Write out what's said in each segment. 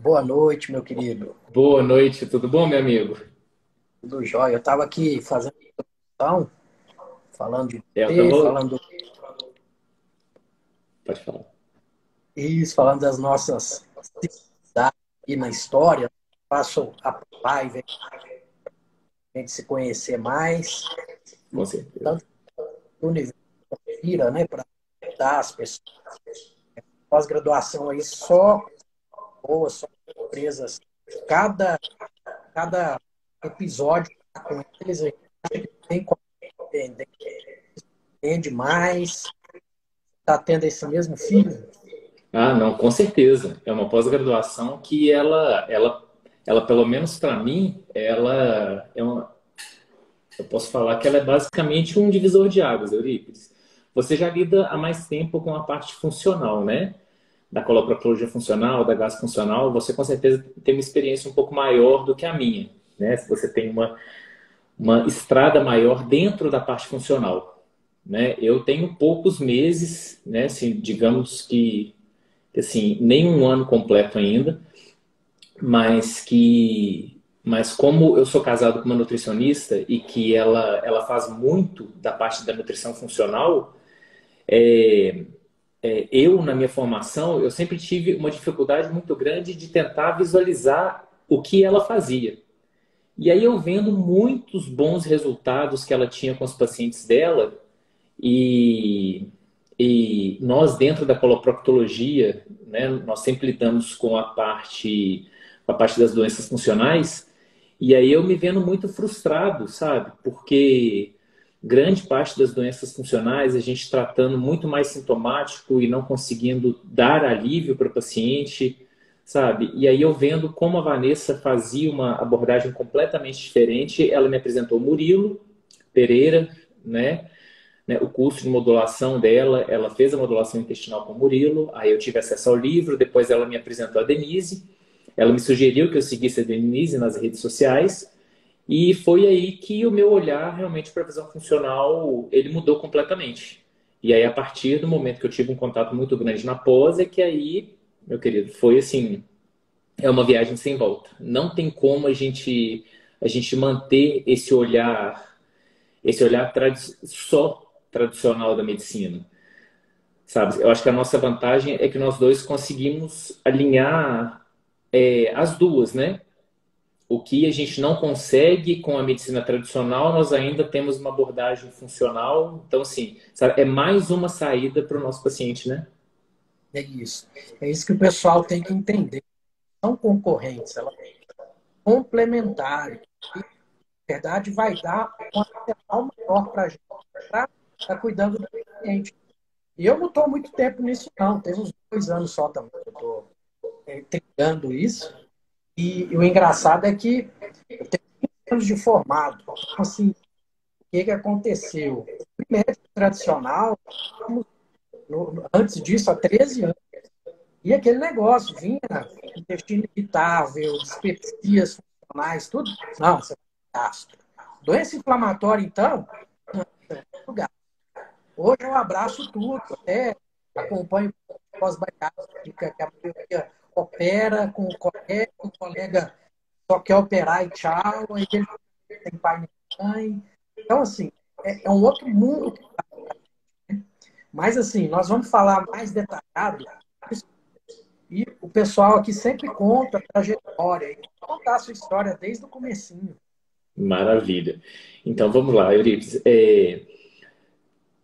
Boa noite, meu querido. Boa noite, tudo bom, meu amigo? Tudo jóia. Eu estava aqui fazendo introdução, falando de Eu você, tava. falando Pode falar. isso, falando das nossas cidades e na história. Passo a live, a gente se conhecer mais, Com certeza. tanto do universo vira, né, para dar as pessoas. Pós-graduação aí só boas, só surpresas. Cada, cada episódio tá com eles, a gente acha que tem como entender, entende mais. Tá tendo esse mesmo filho? Ah, não, com certeza. É uma pós-graduação que ela pelo menos para mim, eu posso falar que ela é basicamente um divisor de águas, Eurípides. Você já lida há mais tempo com a parte funcional, né? Da coloproctologia funcional, da gasfuncional, você com certeza tem uma experiência um pouco maior do que a minha, né? Se você tem uma estrada maior dentro da parte funcional, né? Eu tenho poucos meses, né? Assim, digamos que assim, nem um ano completo ainda, mas como eu sou casado com uma nutricionista e que ela faz muito da parte da nutrição funcional, eu na minha formação eu sempre tive uma dificuldade muito grande de tentar visualizar o que ela fazia. E aí eu vendo muitos bons resultados que ela tinha com os pacientes dela e, e nós dentro da coloproctologia, né, nós sempre lidamos com a parte das doenças funcionais e aí eu me vendo muito frustrado, sabe? Porque grande parte das doenças funcionais a gente tratando muito mais sintomático e não conseguindo dar alívio para o paciente, sabe? E aí eu vendo como a Vanessa fazia uma abordagem completamente diferente, ela me apresentou Murilo Pereira, né, o curso de modulação dela, ela fez a modulação intestinal com o Murilo, aí eu tive acesso ao livro, depois ela me apresentou a Denise, ela me sugeriu que eu seguisse a Denise nas redes sociais, e foi aí que o meu olhar realmente para a visão funcional, ele mudou completamente. E aí, a partir do momento que eu tive um contato muito grande na pós, é que aí, meu querido, foi assim, é uma viagem sem volta. Não tem como a gente manter esse olhar só tradicional da medicina, sabe? Eu acho que a nossa vantagem é que nós dois conseguimos alinhar as duas, né? O que a gente não consegue com a medicina tradicional, nós ainda temos uma abordagem funcional. Então, assim, sabe, é mais uma saída para o nosso paciente, né? É isso. É isso que o pessoal tem que entender. São concorrentes, elas são complementares. E, na verdade, vai dar um arsenal maior para a gente para estar cuidando do paciente. E eu não estou muito tempo nisso, não. Tem uns 2 anos só também que eu estou tentando isso. E o engraçado é que eu tenho 15 anos de formado. Então, assim, o que, que aconteceu? O médico tradicional, antes disso, há 13 anos. E aquele negócio, vinha intestino irritável, dispepsias funcionais, tudo. Não, você é gastro. Doença inflamatória, então, tudo gastro. Hoje eu abraço tudo, até acompanho pós-bariátrica, que a maioria opera com o colega só quer operar e tchau, aí ele tem pai e mãe. Então, assim, é um outro mundo. Mas, assim, nós vamos falar mais detalhado. E o pessoal aqui sempre conta a trajetória. E contar a sua história desde o comecinho. Maravilha. Então, vamos lá, Eurípides.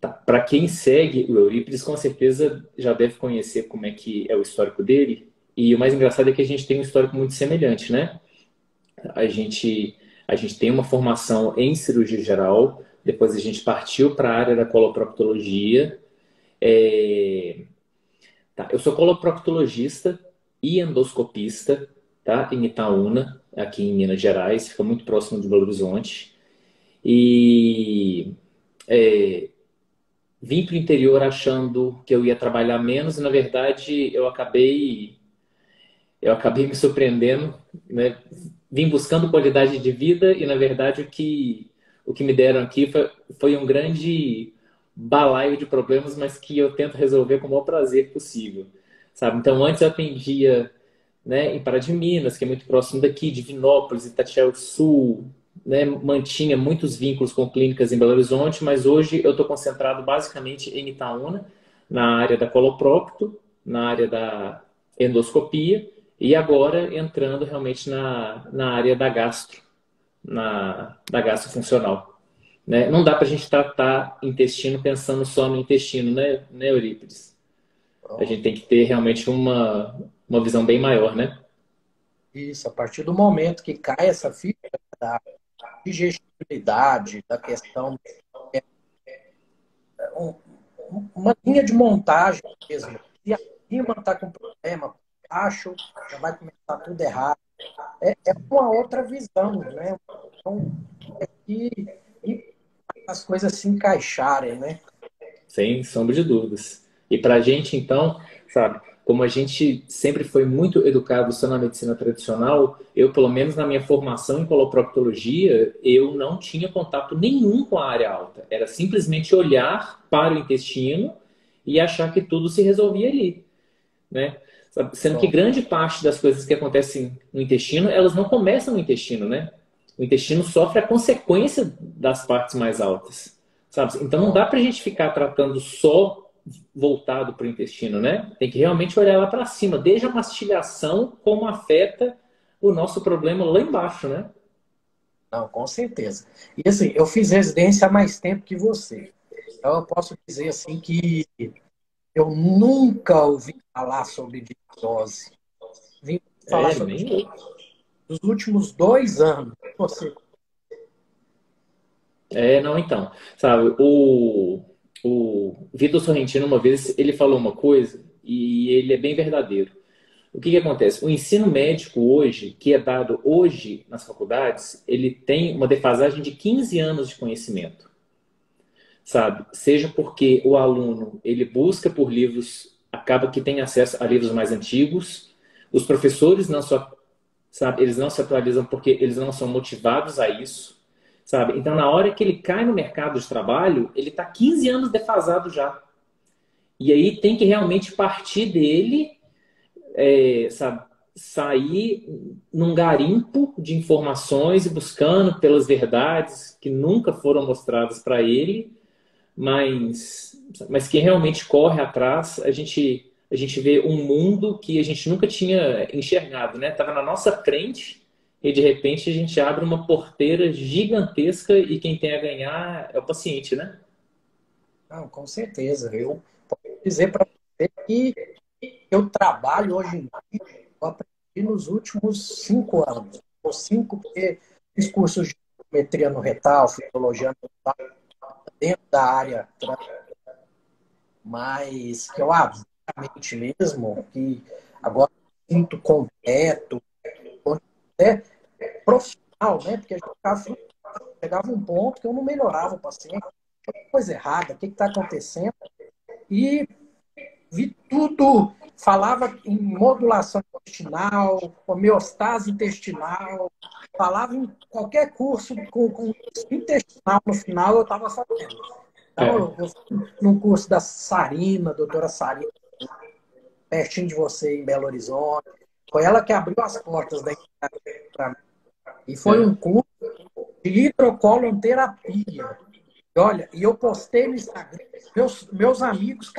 Tá. Para quem segue o Eurípides, com certeza já deve conhecer como é que é o histórico dele. E o mais engraçado é que a gente tem um histórico muito semelhante, né? A gente, a gente tem uma formação em cirurgia geral, depois a gente partiu para a área da coloproctologia. É, tá, eu sou coloproctologista e endoscopista, tá? Em Itaúna, aqui em Minas Gerais, fica muito próximo de Belo Horizonte. E é, vim para o interior achando que eu ia trabalhar menos e, na verdade, eu acabei me surpreendendo, né? Vim buscando qualidade de vida e, na verdade, o que me deram aqui foi um grande balaio de problemas, mas que eu tento resolver com o maior prazer possível, sabe? Então, antes eu atendia né, em Pará de Minas, que é muito próximo daqui, Divinópolis, Itatiaia do Sul, né, mantinha muitos vínculos com clínicas em Belo Horizonte, mas hoje eu estou concentrado basicamente em Itaúna, na área da coloprocto, na área da endoscopia, e agora entrando realmente na área da gastro, da gastrofuncional. Né? Não dá para a gente tratar intestino pensando só no intestino, né, Eurípides? A gente Pronto. tem que ter realmente uma visão bem maior, né? Isso, a partir do momento que cai essa ficha da digestibilidade, da questão, um- uma linha de montagem mesmo. Se acima está com problema, acho já vai começar tudo errado. É uma outra visão, né? Então, e as coisas se encaixarem, né? Sem sombra de dúvidas. E para a gente, então, sabe, como a gente sempre foi muito educado só na medicina tradicional, eu, pelo menos na minha formação em coloproctologia, eu não tinha contato nenhum com a área alta. Era simplesmente olhar para o intestino e achar que tudo se resolvia ali, né? Sendo que Pronto. grande parte das coisas que acontecem no intestino, elas não começam no intestino, né? O intestino sofre a consequência das partes mais altas, sabe? Então não dá Pronto. para a gente ficar tratando só voltado para o intestino, né? Tem que realmente olhar lá para cima, desde a mastigação, como afeta o nosso problema lá embaixo, né? Não, com certeza. E assim, eu fiz residência há mais tempo que você. Então eu posso dizer assim que eu nunca ouvi falar sobre disbiose. Vim falar É, sobre nem eu. os últimos 2 anos. Você, É, não, então, sabe, o Vitor Sorrentino, uma vez, ele falou uma coisa e ele é bem verdadeiro. O que que acontece? O ensino médico hoje, que é dado hoje nas faculdades, ele tem uma defasagem de 15 anos de conhecimento, sabe? Seja porque o aluno, ele busca por livros, acaba que tem acesso a livros mais antigos, os professores não só, sabe, eles não se atualizam porque eles não são motivados a isso, sabe? Então, na hora que ele cai no mercado de trabalho, ele está 15 anos defasado já. E aí tem que realmente partir dele, sabe, sair num garimpo de informações e buscando pelas verdades que nunca foram mostradas para ele, mas que realmente corre atrás, a gente vê um mundo que a gente nunca tinha enxergado, né? Tava na nossa frente e de repente a gente abre uma porteira gigantesca e quem tem a ganhar é o paciente, né? não, com certeza. Eu posso dizer para você que eu trabalho hoje em dia, eu aprendi nos últimos 5 anos. Ou cinco, porque fiz cursos de geometria no retal, fisiologia no retal, dentro da área, mas que eu abertamente mesmo, que agora me sinto completo, até profissional, né? Porque a gente chegava um ponto que eu não melhorava o paciente, coisa errada, o que está acontecendo? E vi tudo, falava em modulação intestinal, homeostase intestinal, falava em qualquer curso com intestinal no final, eu estava fazendo. Então, É, eu fui num curso da Sarina, doutora Sarina, pertinho de você, em Belo Horizonte. Foi ela que abriu as portas da para mim. E foi é, um curso de hidrocolonterapia. E olha, e eu postei no Instagram, meus amigos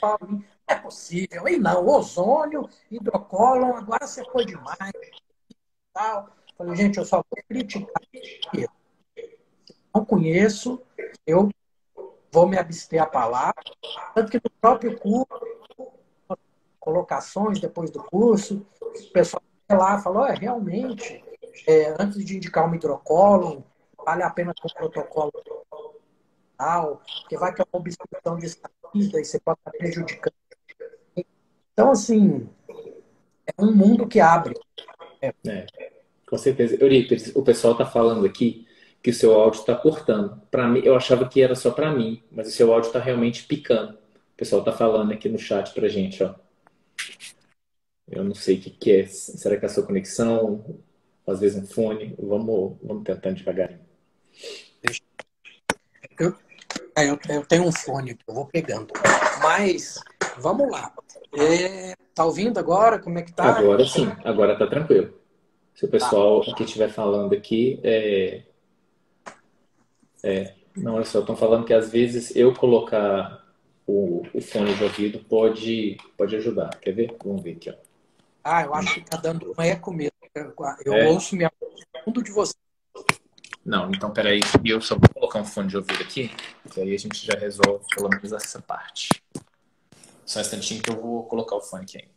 falam, não é possível, e não, ozônio, hidrocólon, agora você foi demais, tal. Falei, gente, eu só vou criticar, não conheço, eu vou me abster a palavra, tanto que no próprio curso, colocações depois do curso, o pessoal lá falou, realmente, antes de indicar um hidrocólon, vale a pena ter um protocolo tal, porque vai que é uma obstrução de saída e você pode estar prejudicando. Então, assim, é um mundo que abre. é, com certeza. Eurípides, o pessoal tá falando aqui que o seu áudio está cortando. Para mim, eu achava que era só para mim, mas o seu áudio está realmente picando. O pessoal tá falando aqui no chat pra gente, ó. Eu não sei o que que é. Será que é a sua conexão? Às vezes um fone? Vamos tentando devagarinho. Eu, eu tenho um fone que eu vou pegando. Mas, vamos lá. Tá ouvindo agora? Como é que tá? Agora sim, agora tá tranquilo. Se o Tá. pessoal que estiver falando aqui, não, olha só, estão falando que às vezes eu colocar o fone de ouvido pode ajudar. Quer ver? Vamos ver aqui, ó. Ah, eu acho que tá dando um eco mesmo. Eu É? ouço minha fundo de você. Não, então peraí, eu só vou colocar um fone de ouvido aqui, que aí a gente já resolve pelo menos essa parte. Só um instantinho que eu vou colocar o fone aqui ainda.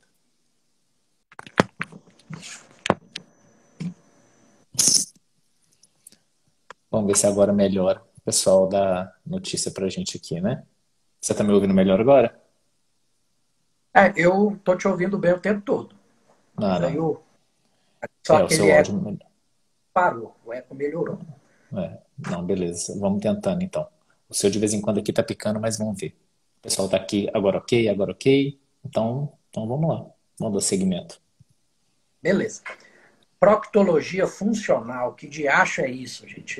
Vamos ver se agora melhora. O pessoal dá notícia pra gente aqui, né? Você tá me ouvindo melhor agora? Eu tô te ouvindo bem o tempo todo. Não, Mas aí não. só O aquele seu eco áudio. parou. O eco melhorou. Não, beleza. Vamos tentando então. O seu de vez em quando aqui tá picando, mas vamos ver. O pessoal tá aqui agora ok, agora ok. Então vamos lá. Vamos dar segmento. Beleza. Proctologia funcional, que diacho é isso, gente?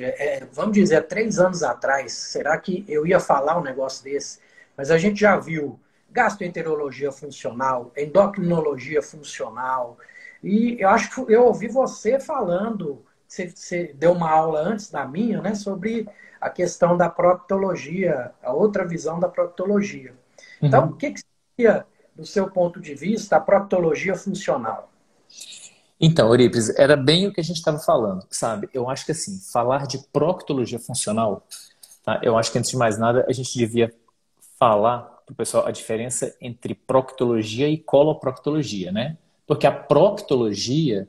Vamos dizer, há 3 anos atrás, será que eu ia falar um negócio desse? Mas a gente já viu gastroenterologia funcional, endocrinologia funcional, e eu acho que eu ouvi você falando, você deu uma aula antes da minha, né, sobre a questão da proctologia, a outra visão da proctologia. Então, o Uhum. que seria, do seu ponto de vista, a proctologia funcional? Então, Eurípides, era bem o que a gente estava falando, sabe? Eu acho que assim, falar de proctologia funcional, tá? Eu acho que antes de mais nada a gente devia falar para o pessoal a diferença entre proctologia e coloproctologia, né? Porque a proctologia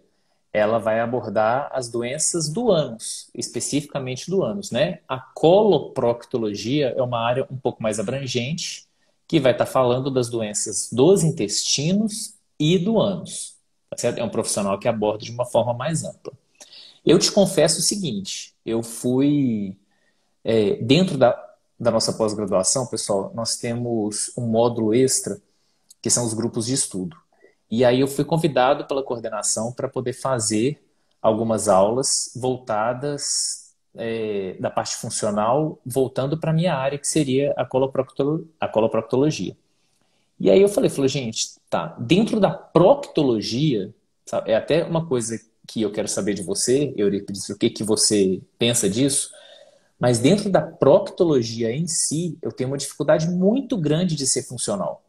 ela vai abordar as doenças do ânus, especificamente do ânus, né? A coloproctologia é uma área um pouco mais abrangente, que vai estar falando das doenças dos intestinos e do ânus, tá certo? É um profissional que aborda de uma forma mais ampla. Eu te confesso o seguinte, eu fui dentro da nossa pós-graduação, pessoal, nós temos um módulo extra que são os grupos de estudo. E aí eu fui convidado pela coordenação para poder fazer algumas aulas voltadas da parte funcional, voltando para a minha área, que seria a coloproctologia. E aí eu falei, gente, tá, dentro da proctologia, sabe, é até uma coisa que eu quero saber de você, Eurípides, o que que você pensa disso, mas dentro da proctologia em si, eu tenho uma dificuldade muito grande de ser funcional.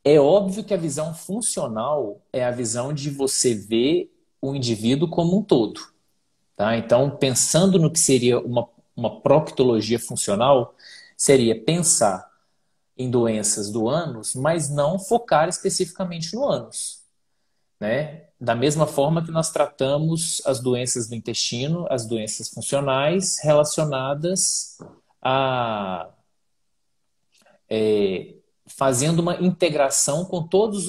É óbvio que a visão funcional é a visão de você ver o indivíduo como um todo, tá? Então, pensando no que seria uma proctologia funcional, seria pensar em doenças do ânus, mas não focar especificamente no ânus, né? Da mesma forma que nós tratamos as doenças do intestino, as doenças funcionais relacionadas a fazendo uma integração com todos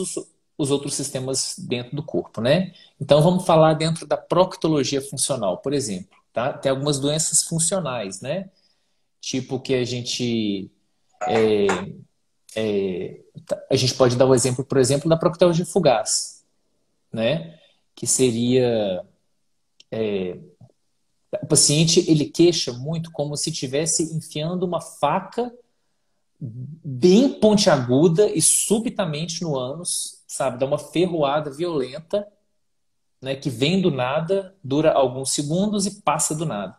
os outros sistemas dentro do corpo, né? Então vamos falar dentro da proctologia funcional, por exemplo, tá? Tem algumas doenças funcionais, né? Tipo que a gente pode dar o exemplo, por exemplo, da proctologia fugaz, né? Que seria o paciente ele queixa muito como se estivesse enfiando uma faca bem pontiaguda e subitamente no ânus, sabe? Dá uma ferroada violenta, né? Que vem do nada, dura alguns segundos e passa do nada.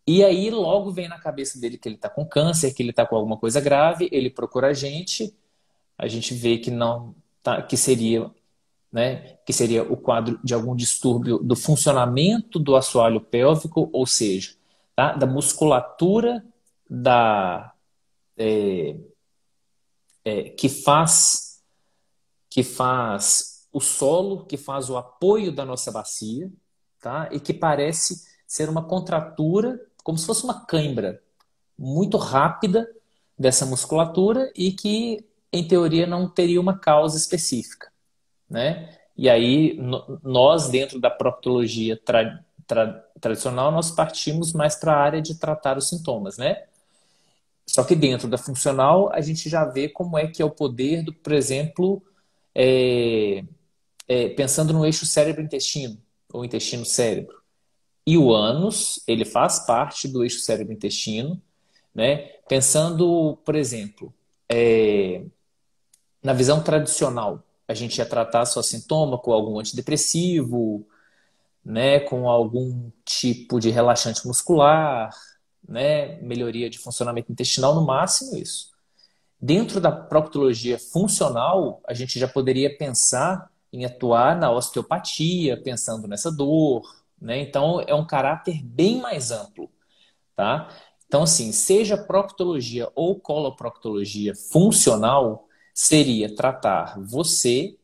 E aí logo vem na cabeça dele que ele está com câncer, que ele está com alguma coisa grave, ele procura a gente vê que não tá, que seria o quadro de algum distúrbio do funcionamento do assoalho pélvico, ou seja, tá? Da musculatura da que faz o solo, que faz o apoio da nossa bacia, tá? E que parece ser uma contratura, como se fosse uma cãibra muito rápida dessa musculatura e que, em teoria, não teria uma causa específica, né? E aí, nós, dentro da proctologia tradicional, nós partimos mais para a área de tratar os sintomas, né? Só que dentro da funcional, a gente já vê como é que é o poder do, por exemplo, é, pensando no eixo cérebro-intestino, ou intestino-cérebro. E o ânus, ele faz parte do eixo cérebro-intestino, né? Pensando, por exemplo, na visão tradicional. a gente ia tratar só sintoma com algum antidepressivo, né, com algum tipo de relaxante muscular, né, melhoria de funcionamento intestinal, no máximo isso. Dentro da proctologia funcional, a gente já poderia pensar em atuar na osteopatia, pensando nessa dor, né? Então, é um caráter bem mais amplo, tá? Então, assim, seja proctologia ou coloproctologia funcional, seria tratar você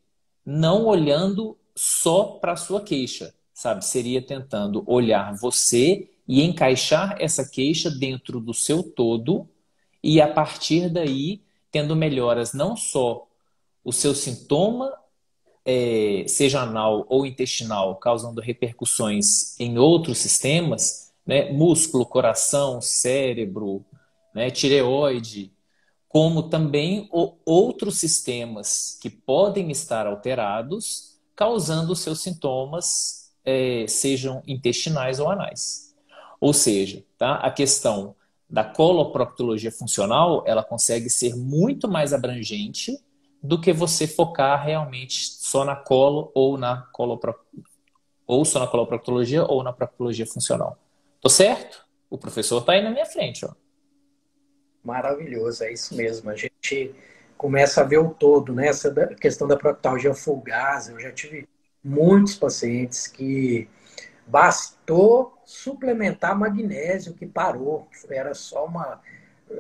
não olhando só para a sua queixa, sabe? Seria tentando olhar você e encaixar essa queixa dentro do seu todo e, a partir daí, tendo melhoras não só o seu sintoma, seja anal ou intestinal, causando repercussões em outros sistemas, né, músculo, coração, cérebro, né, tireoide, como também outros sistemas que podem estar alterados, causando seus sintomas, sejam intestinais ou anais. Ou seja, tá, a questão da coloproctologia funcional, ela consegue ser muito mais abrangente do que você focar realmente só na colo ou na ou só na coloproctologia ou na proctologia funcional. Tô certo? O professor tá aí na minha frente, ó. Maravilhoso, é isso mesmo. A gente começa a ver o todo, né? Essa questão da proctalgia fugaz. Eu já tive muitos pacientes que bastou suplementar magnésio que parou. Era só uma.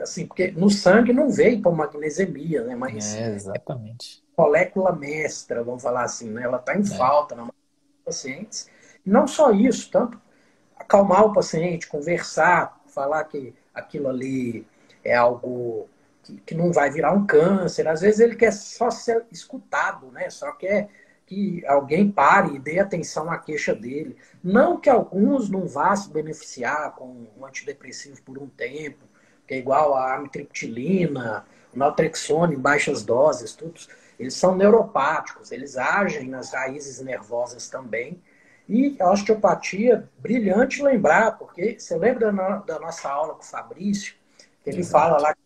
Assim, porque no sangue não veio para magnesemia, né? Mas Exatamente. molécula mestra, vamos falar assim, né? Ela está em É. falta na maioria dos pacientes. Não só isso, tanto acalmar o paciente, conversar, falar que aquilo ali é algo que não vai virar um câncer. Às vezes ele quer só ser escutado, né? Só quer que alguém pare e dê atenção à queixa dele. Não que alguns não vá se beneficiar com um antidepressivo por um tempo, que é igual a amitriptilina, o naltrexona em baixas doses, tudo. Eles são neuropáticos, eles agem nas raízes nervosas também. E a osteopatia, brilhante lembrar, porque você lembra da nossa aula com o Fabrício, que ele fala Exato. lá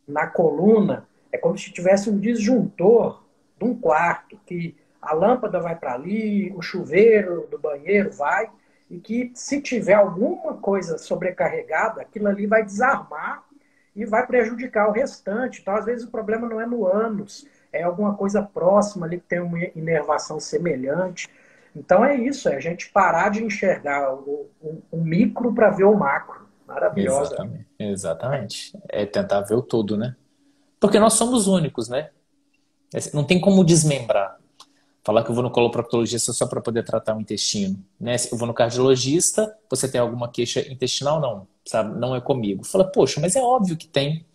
na coluna, é como se tivesse um disjuntor de um quarto, que a lâmpada vai para ali, o chuveiro do banheiro vai, e que se tiver alguma coisa sobrecarregada, aquilo ali vai desarmar e vai prejudicar o restante. Então, às vezes, o problema não é no ânus, é alguma coisa próxima ali que tem uma inervação semelhante. Então é isso, é a gente parar de enxergar o micro para ver o macro. Maravilhosa. Exatamente. Exatamente. É tentar ver o todo, né? Porque nós somos únicos, né? Não tem como desmembrar. Falar que eu vou no coloproctologista só para poder tratar o intestino, né? Se eu vou no cardiologista, você tem alguma queixa intestinal? Não, sabe? Não é comigo. Fala, poxa, mas é óbvio que tem.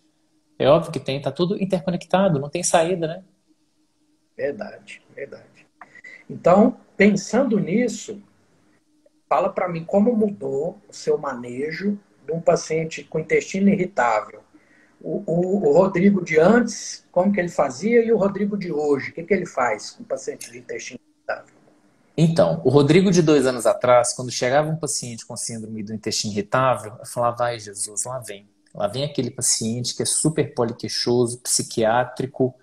É óbvio que tem. Tá tudo interconectado, não tem saída, né? Verdade, verdade. Então, pensando nisso, fala para mim como mudou o seu manejo de um paciente com intestino irritável. O Rodrigo de antes, como que ele fazia, e o Rodrigo de hoje, o que ele faz com o paciente de intestino irritável? Então, o Rodrigo de 2 anos atrás, quando chegava um paciente com síndrome do intestino irritável, eu falava, ai Jesus, lá vem. Lá vem aquele paciente que é super poliqueixoso, psiquiátrico,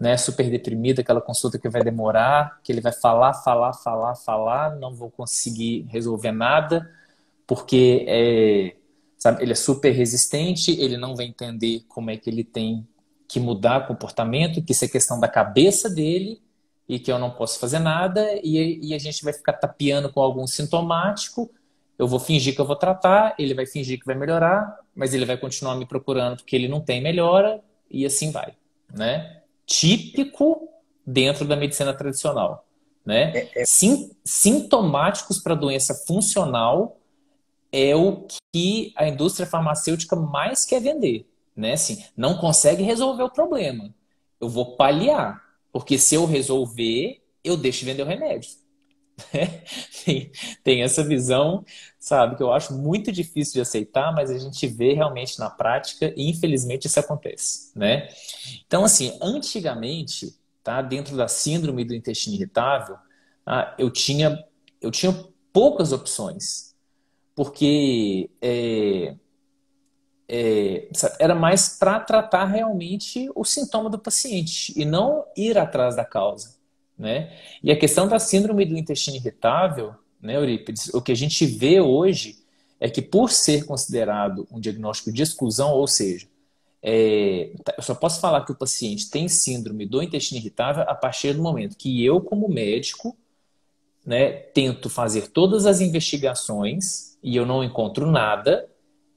né, super deprimido, aquela consulta que vai demorar, que ele vai falar, falar, falar, falar, não vou conseguir resolver nada, porque sabe, ele é super resistente, ele não vai entender como é que ele tem que mudar comportamento, que isso é questão da cabeça dele e que eu não posso fazer nada, e a gente vai ficar tapeando com algum sintomático, eu vou fingir que eu vou tratar, ele vai fingir que vai melhorar, mas ele vai continuar me procurando porque ele não tem melhora, e assim vai, né? Típico dentro da medicina tradicional, né? Sintomáticos para doença funcional é o que a indústria farmacêutica mais quer vender, né? Assim, não consegue resolver o problema. Eu vou paliar, porque se eu resolver, eu deixo de vender o remédio. tem, tem essa visão, sabe, que eu acho muito difícil de aceitar, mas a gente vê realmente na prática e infelizmente isso acontece, né? Então, assim, antigamente, tá, dentro da síndrome do intestino irritável, eu tinha poucas opções, porque sabe, era mais para tratar realmente o sintoma do paciente e não ir atrás da causa. né? E a questão da síndrome do intestino irritável, né, Eurípides, o que a gente vê hoje é que por ser considerado um diagnóstico de exclusão, ou seja, eu só posso falar que o paciente tem síndrome do intestino irritável a partir do momento que eu, como médico, né, tento fazer todas as investigações e eu não encontro nada,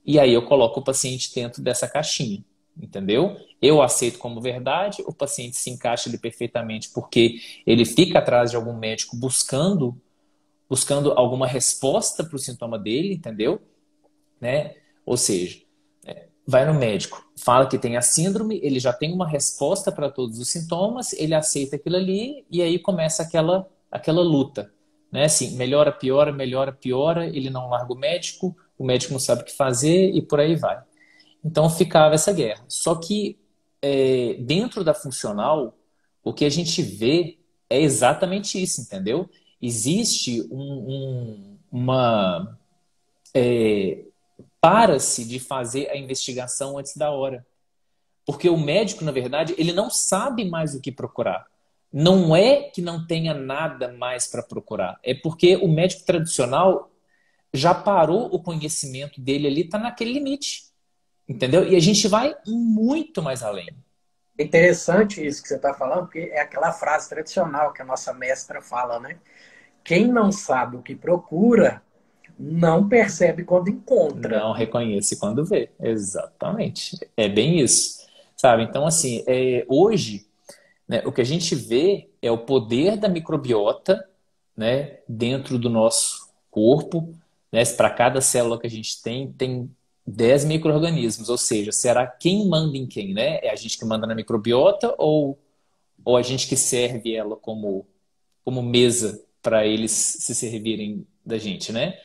e aí eu coloco o paciente dentro dessa caixinha, entendeu? Eu aceito como verdade, o paciente se encaixa ali perfeitamente porque ele fica atrás de algum médico buscando alguma resposta para o sintoma dele, entendeu? Né? Ou seja, vai no médico, fala que tem a síndrome, ele já tem uma resposta para todos os sintomas, ele aceita aquilo ali e aí começa aquela luta, né? Assim, melhora, piora, ele não larga o médico não sabe o que fazer e por aí vai. Então ficava essa guerra. Só que dentro da funcional, o que a gente vê é exatamente isso, entendeu? Existe uma para-se de fazer a investigação antes da hora. Porque o médico, na verdade, ele não sabe mais o que procurar. Não é que não tenha nada mais para procurar. É porque o médico tradicional já parou o conhecimento dele ali, está naquele limite. Entendeu? E a gente vai muito mais além. É interessante isso que você está falando, porque é aquela frase tradicional que a nossa mestra fala, né? Quem não sabe o que procura, não percebe quando encontra. Não reconhece quando vê. Exatamente. É bem isso. Sabe? Então, assim, hoje, né, o que a gente vê é o poder da microbiota, né, dentro do nosso corpo. Né? Para cada célula que a gente tem 10 micro-organismos. Ou seja, será quem manda em quem? Né? É a gente que manda na microbiota ou a gente que serve ela como mesa para eles se servirem da gente, né?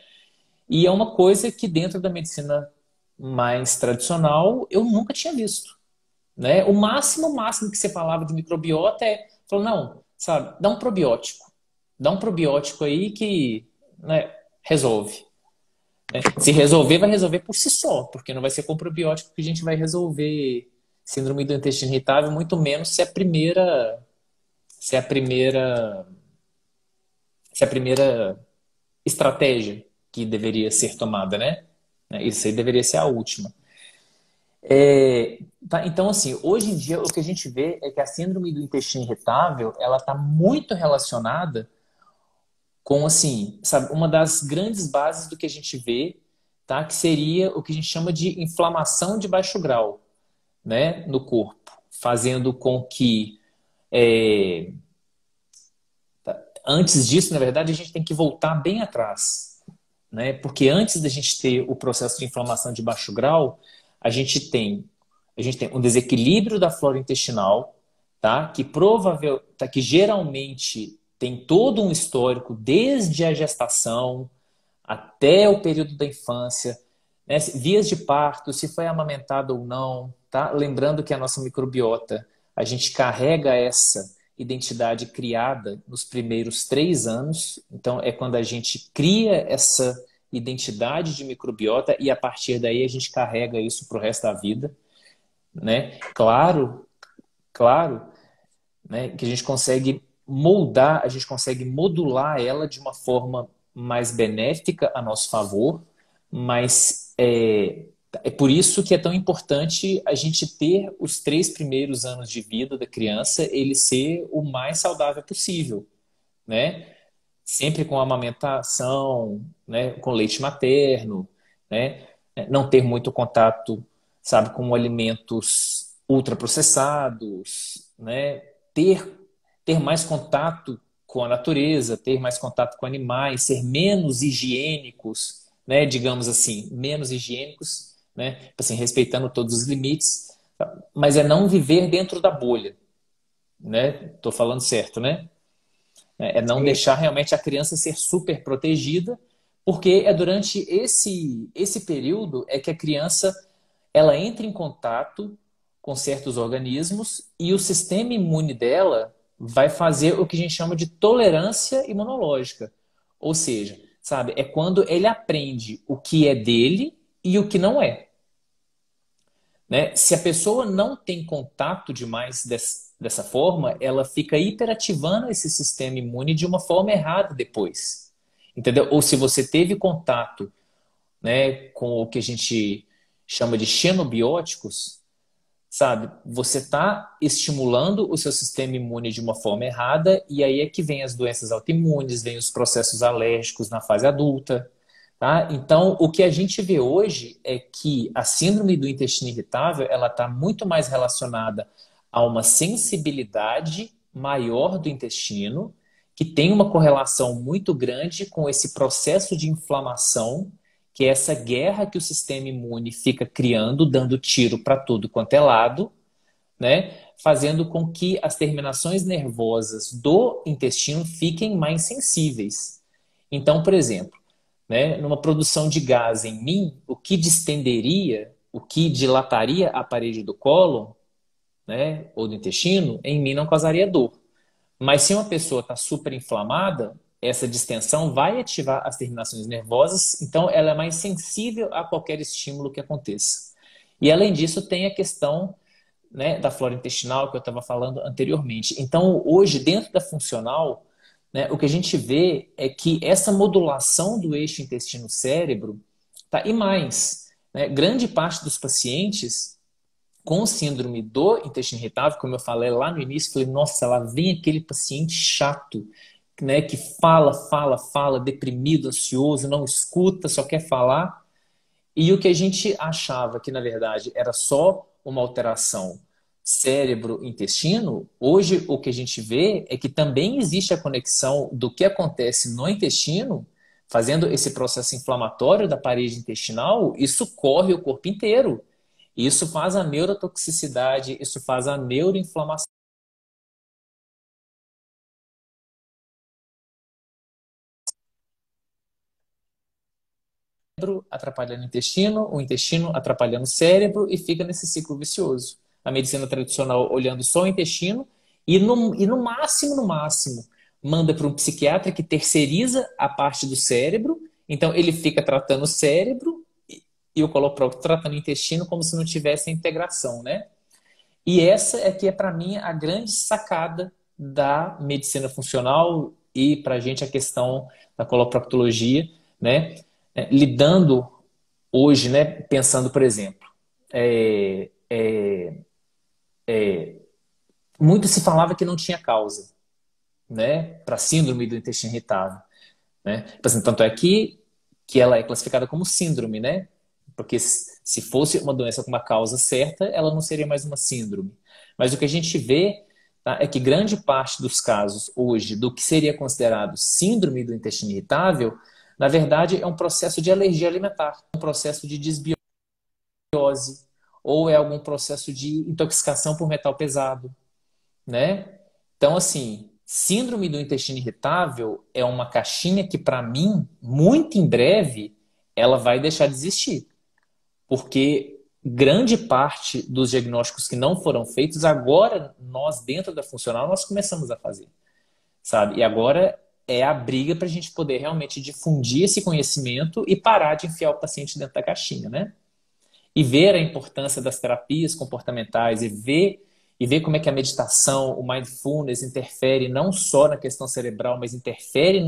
E é uma coisa que dentro da medicina mais tradicional eu nunca tinha visto, né? O máximo que você falava de microbiota falou, não, sabe, dá um probiótico aí que, né, resolve. Né? Se resolver, vai resolver por si só, porque não vai ser com probiótico que a gente vai resolver síndrome do intestino irritável, muito menos se é a primeira, se é a primeira estratégia que deveria ser tomada, né? Isso aí deveria ser a última. Tá, então, assim, hoje em dia o que a gente vê é que a síndrome do intestino irritável ela está muito relacionada com, assim, sabe, uma das grandes bases do que a gente vê, tá? Que seria o que a gente chama de inflamação de baixo grau, né? No corpo, fazendo com que antes disso, na verdade, a gente tem que voltar bem atrás, né? Porque antes da gente ter o processo de inflamação de baixo grau, a gente tem, a gente tem um desequilíbrio da flora intestinal, tá? Que geralmente tem todo um histórico desde a gestação até o período da infância, né? Vias de parto, se foi amamentado ou não, tá? Lembrando que a nossa microbiota, a gente carrega essa identidade criada nos primeiros 3 anos. Então, é quando a gente cria essa identidade de microbiota e a partir daí a gente carrega isso para o resto da vida, né? Claro, né, que a gente consegue moldar, a gente consegue modular ela de uma forma mais benéfica a nosso favor, mas é por isso que é tão importante a gente ter os 3 primeiros anos de vida da criança, ele ser o mais saudável possível, né? Sempre com amamentação, né? Com leite materno, né? Não ter muito contato, sabe, com alimentos ultraprocessados, né? Ter, ter mais contato com a natureza, ter mais contato com animais, ser menos higiênicos, né? Digamos assim, menos higiênicos, né? Assim, respeitando todos os limites, mas é não viver dentro da bolha, né? Tô falando certo, né? É não Sim. deixar realmente a criança ser super protegida, porque é durante esse período é que a criança ela entra em contato com certos organismos e o sistema imune dela vai fazer o que a gente chama de tolerância imunológica. Ou seja, sabe, é quando ele aprende o que é dele e o que não é. né? Se a pessoa não tem contato demais dessa forma, ela fica hiperativando esse sistema imune de uma forma errada depois. Entendeu? Ou se você teve contato, né, com o que a gente chama de xenobióticos, sabe? Você está estimulando o seu sistema imune de uma forma errada e aí é que vem as doenças autoimunes, vem os processos alérgicos na fase adulta, tá? Então, o que a gente vê hoje é que a síndrome do intestino irritável, ela está muito mais relacionada a uma sensibilidade maior do intestino, que tem uma correlação muito grande com esse processo de inflamação, que é essa guerra que o sistema imune fica criando, dando tiro para tudo quanto é lado, né? Fazendo com que as terminações nervosas do intestino fiquem mais sensíveis. Então, por exemplo, né, numa produção de gás em mim, o que distenderia, o que dilataria a parede do cólon, né, ou do intestino, em mim não causaria dor. Mas se uma pessoa está super inflamada, essa distensão vai ativar as terminações nervosas, então ela é mais sensível a qualquer estímulo que aconteça. E além disso, tem a questão, né, da flora intestinal que eu estava falando anteriormente. Então, hoje, dentro da funcional, né, o que a gente vê é que essa modulação do eixo intestino-cérebro, tá, e mais, né, grande parte dos pacientes com síndrome do intestino irritável, como eu falei lá no início, falei, nossa, lá vem aquele paciente chato, né, que fala, deprimido, ansioso, não escuta, só quer falar. E o que a gente achava que, na verdade, era só uma alteração cérebro-intestino, hoje o que a gente vê é que também existe a conexão do que acontece no intestino, fazendo esse processo inflamatório da parede intestinal, isso corre o corpo inteiro. Isso faz a neurotoxicidade, isso faz a neuroinflamação, atrapalhando o intestino atrapalhando o cérebro e fica nesse ciclo vicioso. A medicina tradicional olhando só o intestino no máximo, manda para um psiquiatra que terceiriza a parte do cérebro, então ele fica tratando o cérebro e o coloprocto tratando o intestino como se não tivesse a integração, né? E essa é que é para mim a grande sacada da medicina funcional e para a gente a questão da coloproctologia, né? Lidando hoje, né? Pensando, por exemplo, é, é, muito se falava que não tinha causa, né? Para síndrome do intestino irritável, né? Assim, tanto é que ela é classificada como síndrome, né? Porque se fosse uma doença com uma causa certa, ela não seria mais uma síndrome. Mas o que a gente vê, tá, é que grande parte dos casos hoje do que seria considerado síndrome do intestino irritável, na verdade é um processo de alergia alimentar, um processo de desbiose, ou é algum processo de intoxicação por metal pesado, né? Então, assim, síndrome do intestino irritável é uma caixinha que, para mim, muito em breve, ela vai deixar de existir. Porque grande parte dos diagnósticos que não foram feitos, agora nós, dentro da funcional, nós começamos a fazer, sabe? E agora é a briga para a gente poder realmente difundir esse conhecimento e parar de enfiar o paciente dentro da caixinha, né? E ver a importância das terapias comportamentais e ver como é que a meditação, o mindfulness interfere não só na questão cerebral, mas interfere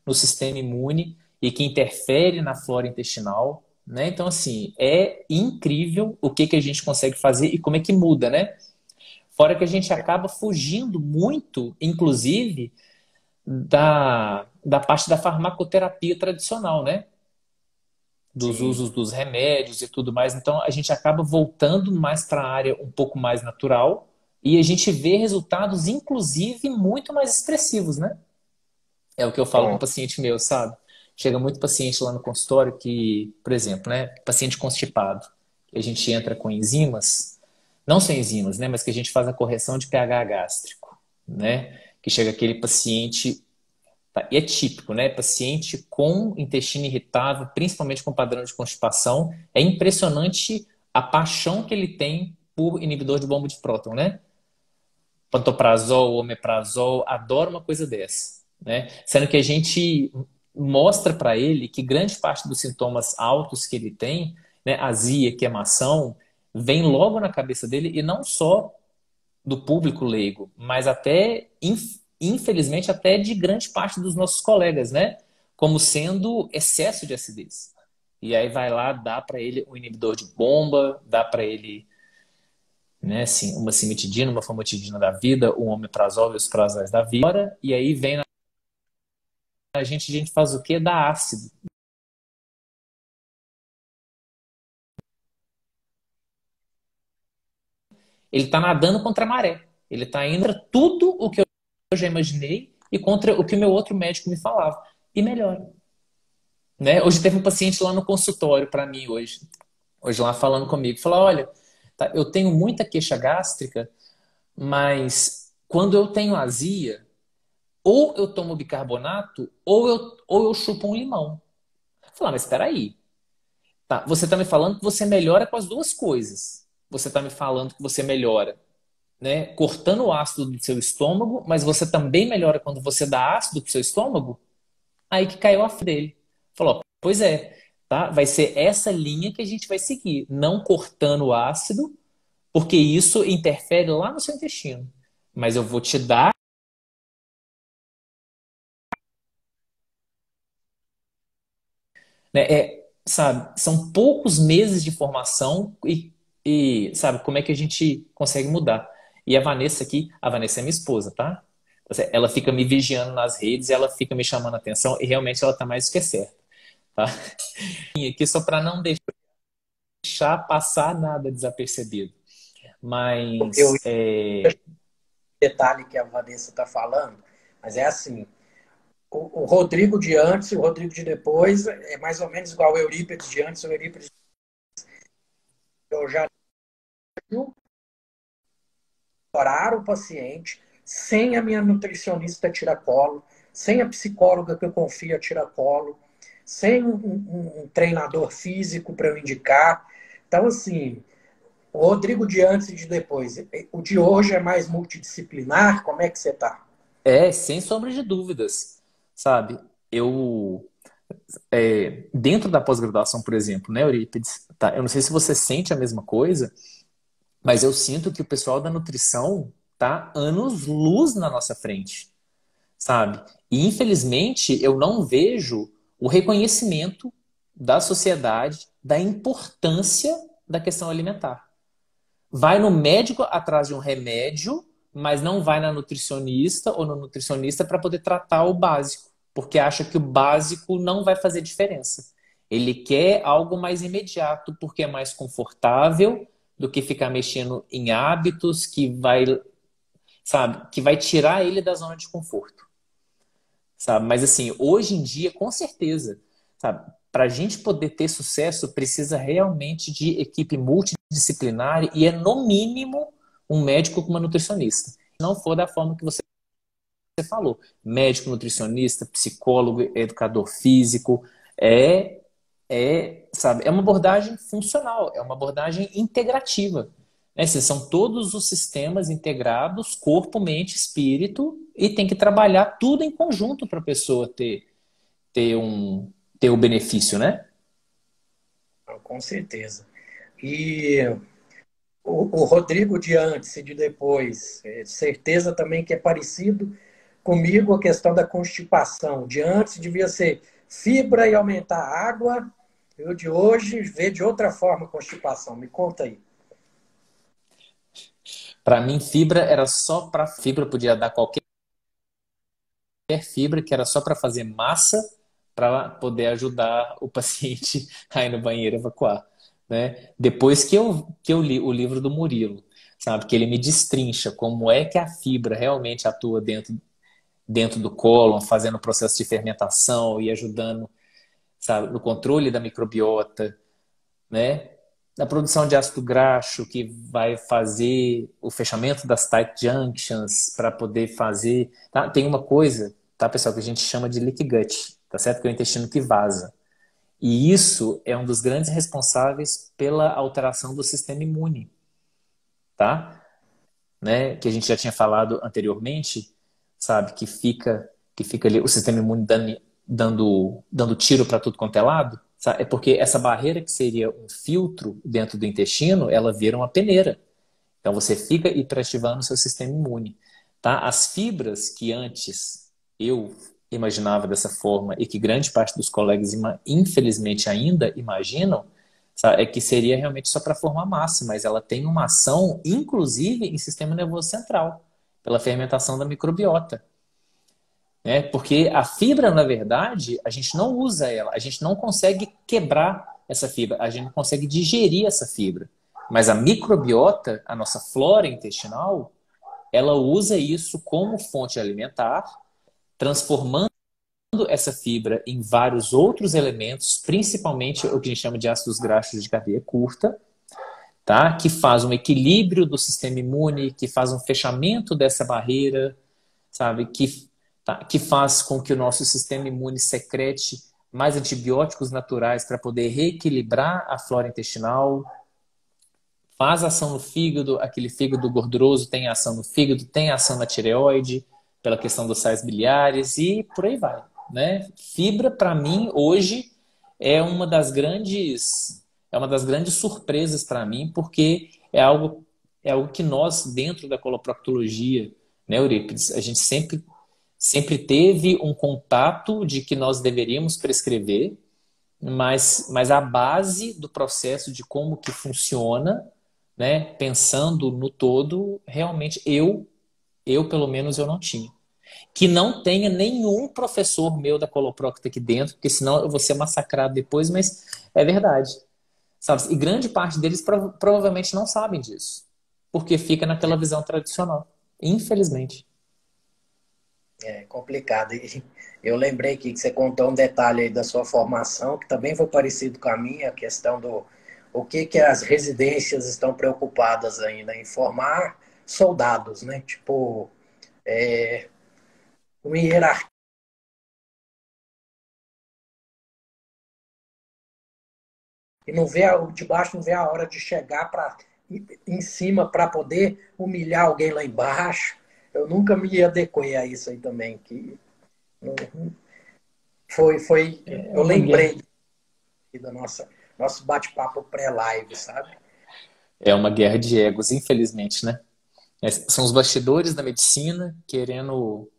no sistema imune e que interfere na flora intestinal, né? Então, assim, é incrível o que a gente consegue fazer e como é que muda, né? Fora que a gente acaba fugindo muito, inclusive, da parte da farmacoterapia tradicional, né? Dos Sim. usos dos remédios e tudo mais. Então, a gente acaba voltando mais para a área um pouco mais natural e a gente vê resultados, inclusive, muito mais expressivos, né? É o que eu falo com o Bom, paciente meu, sabe? Chega muito paciente lá no consultório que, por exemplo, né? Paciente constipado, que a gente entra com enzimas, não são enzimas, né? Mas que a gente faz a correção de pH gástrico, né? Que chega aquele paciente. Tá? E é típico, né? Paciente com intestino irritável, principalmente com padrão de constipação, é impressionante a paixão que ele tem por inibidor de bomba de próton, né? Pantoprazol, omeprazol, adora uma coisa dessa, né? Sendo que a gente mostra para ele que grande parte dos sintomas altos que ele tem, né, azia, queimação, vem logo na cabeça dele, e não só do público leigo, mas até, infelizmente, até de grande parte dos nossos colegas, né? Como sendo excesso de acidez. E aí vai lá, dá para ele um inibidor de bomba, dá para ele, né, assim, uma cimetidina, uma famotidina da vida, um omeprazol e os prazóis da vida. E aí vem a gente faz o quê? Dá ácido. Ele está nadando contra a maré. Ele está indo contra tudo o que eu já imaginei e contra o que o meu outro médico me falava. E melhora. Né? Hoje teve um paciente lá no consultório para mim hoje lá falando comigo, falou, olha, tá, eu tenho muita queixa gástrica, mas quando eu tenho azia, ou eu tomo bicarbonato, ou eu chupo um limão. Eu falei, mas espera aí, tá, você está me falando que você melhora com as duas coisas. Você está me falando que você melhora, né, cortando o ácido do seu estômago, mas você também melhora quando você dá ácido pro seu estômago? Aí que caiu a ficha dele. Falou, pois é, tá? Vai ser essa linha que a gente vai seguir, não cortando o ácido, porque isso interfere lá no seu intestino. Mas eu vou te dar, né? Sabe, são poucos meses de formação sabe, como é que a gente consegue mudar? E a Vanessa aqui, a Vanessa é minha esposa, tá? Ela fica me vigiando nas redes, ela fica me chamando a atenção e realmente ela tá mais do que certa, tá? E aqui só para não deixar passar nada desapercebido. Eu Mas detalhe que a Vanessa está falando, mas é assim, o Rodrigo de antes e o Rodrigo de depois é mais ou menos igual o Eurípides de antes e o Eurípides de eu já orar o paciente sem a minha nutricionista tiracolo, sem a psicóloga que eu confio a tiracolo, sem um treinador físico para eu indicar. Então, assim, o Rodrigo de antes e de depois, o de hoje é mais multidisciplinar? Como é que você está? sem sombra de dúvidas, sabe? Eu, dentro da pós-graduação, por exemplo, né, Eurípides, tá? Eu não sei se você sente a mesma coisa, mas eu sinto que o pessoal da nutrição tá anos-luz na nossa frente, sabe? E infelizmente eu não vejo o reconhecimento da sociedade da importância da questão alimentar. Vai no médico atrás de um remédio, mas não vai na nutricionista ou no nutricionista para poder tratar o básico, porque acha que o básico não vai fazer diferença. Ele quer algo mais imediato, porque é mais confortável do que ficar mexendo em hábitos que vai, sabe, que vai tirar ele da zona de conforto, sabe? Mas assim, hoje em dia, com certeza, sabe? Para a gente poder ter sucesso, precisa realmente de equipe multidisciplinar e é no mínimo um médico com uma nutricionista. Se não for da forma que você falou, médico, nutricionista, psicólogo, educador físico, sabe, é uma abordagem funcional, é uma abordagem integrativa. Né? Assim, são todos os sistemas integrados, corpo, mente, espírito, e tem que trabalhar tudo em conjunto para a pessoa ter um ter o benefício, né? Com certeza. E o Rodrigo de antes e de depois, certeza também que é parecido comigo a questão da constipação. De antes devia ser fibra e aumentar a água, e o de hoje vê de outra forma a constipação. Me conta aí. Para mim, fibra era só para fibra, podia dar qualquer fibra, que era só para fazer massa para poder ajudar o paciente a ir no banheiro evacuar. Né? Depois que eu li o livro do Murilo, sabe, que ele me destrincha como é que a fibra realmente atua dentro do cólon, fazendo o processo de fermentação e ajudando, sabe, no controle da microbiota, né? Da produção de ácido graxo, que vai fazer o fechamento das tight junctions para poder fazer. Tá? Tem uma coisa, tá, pessoal, que a gente chama de leaky gut, tá certo? Que é o intestino que vaza. E isso é um dos grandes responsáveis pela alteração do sistema imune, tá? Né? Que a gente já tinha falado anteriormente, sabe? Que fica ali o sistema imune dando tiro para tudo quanto é lado. É porque essa barreira que seria um filtro dentro do intestino, ela vira uma peneira. Então você fica hiperativando o seu sistema imune. Tá? As fibras que antes eu imaginava dessa forma e que grande parte dos colegas, infelizmente, ainda imaginam, sabe, é que seria realmente só para formar massa, mas ela tem uma ação, inclusive, em sistema nervoso central, pela fermentação da microbiota. Né? Porque a fibra, na verdade, a gente não usa ela, a gente não consegue quebrar essa fibra, a gente não consegue digerir essa fibra. Mas a microbiota, a nossa flora intestinal, ela usa isso como fonte alimentar, transformando essa fibra em vários outros elementos, principalmente o que a gente chama de ácidos graxos de cadeia curta, tá? Que faz um equilíbrio do sistema imune, que faz um fechamento dessa barreira, sabe? Que faz com que o nosso sistema imune secrete mais antibióticos naturais para poder reequilibrar a flora intestinal, faz ação no fígado, aquele fígado gorduroso tem ação no fígado, tem ação na tireoide, pela questão dos sais biliares e por aí vai, né? Fibra, para mim, hoje é uma das grandes surpresas para mim, porque é algo que nós, dentro da coloproctologia, né, Eurípides, a gente sempre teve um contato de que nós deveríamos prescrever, mas a base do processo de como que funciona, né, pensando no todo, realmente eu pelo menos eu não tinha. Que não tenha nenhum professor meu da Coloprocta aqui dentro, porque senão eu vou ser massacrado depois, mas é verdade. Sabe? E grande parte deles provavelmente não sabem disso, porque fica naquela visão tradicional, infelizmente. É complicado. E eu lembrei aqui que você contou um detalhe aí da sua formação, que também foi parecido com a minha, a questão do o que as residências estão preocupadas ainda em formar soldados, né? Tipo, uma hierarquia e não vê o de baixo não vê a hora de chegar para em cima para poder humilhar alguém lá embaixo. Eu nunca me adequei a isso aí também, que foi, É eu uma guerra, lembrei da nosso bate-papo pré-live, sabe? é uma guerra de egos, infelizmente, né? São os bastidores da medicina querendo,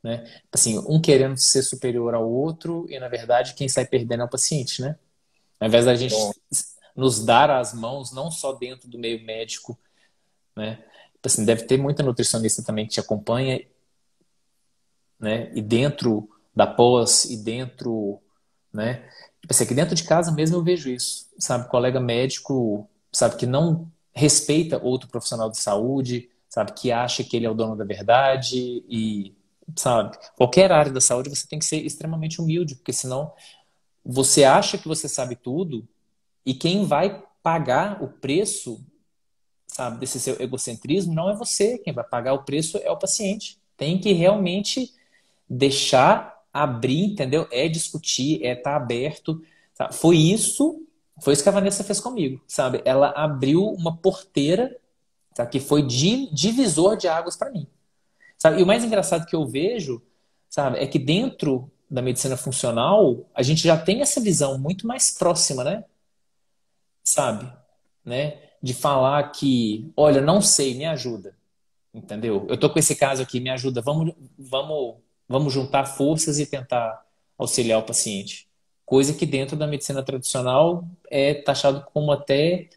né? Assim, um querendo ser superior ao outro e, na verdade, quem sai perdendo é o paciente, né? Ao invés da Bom, gente nos dar as mãos, não só dentro do meio médico, né? Assim, deve ter muita nutricionista também que te acompanha, né? E dentro da pós, e dentro, né? Tipo assim, aqui dentro de casa mesmo eu vejo isso, sabe? Colega médico, sabe, que não respeita outro profissional de saúde, sabe? Que acha que ele é o dono da verdade e, sabe? Qualquer área da saúde você tem que ser extremamente humilde, porque senão você acha que você sabe tudo e quem vai pagar o preço, sabe, desse seu egocentrismo não é você, quem vai pagar o preço é o paciente. Tem que realmente deixar abrir, entendeu? É discutir, é estar aberto. Tá? Foi isso que a Vanessa fez comigo, sabe? Ela abriu uma porteira, tá? Que foi divisor de águas para mim, sabe? E o mais engraçado que eu vejo, sabe, é que dentro da medicina funcional a gente já tem essa visão muito mais próxima, né? Sabe? Né? De falar que, olha, não sei, me ajuda. Entendeu? Eu tô com esse caso aqui, me ajuda. Vamos juntar forças e tentar auxiliar o paciente. Coisa que dentro da medicina tradicional é taxado como até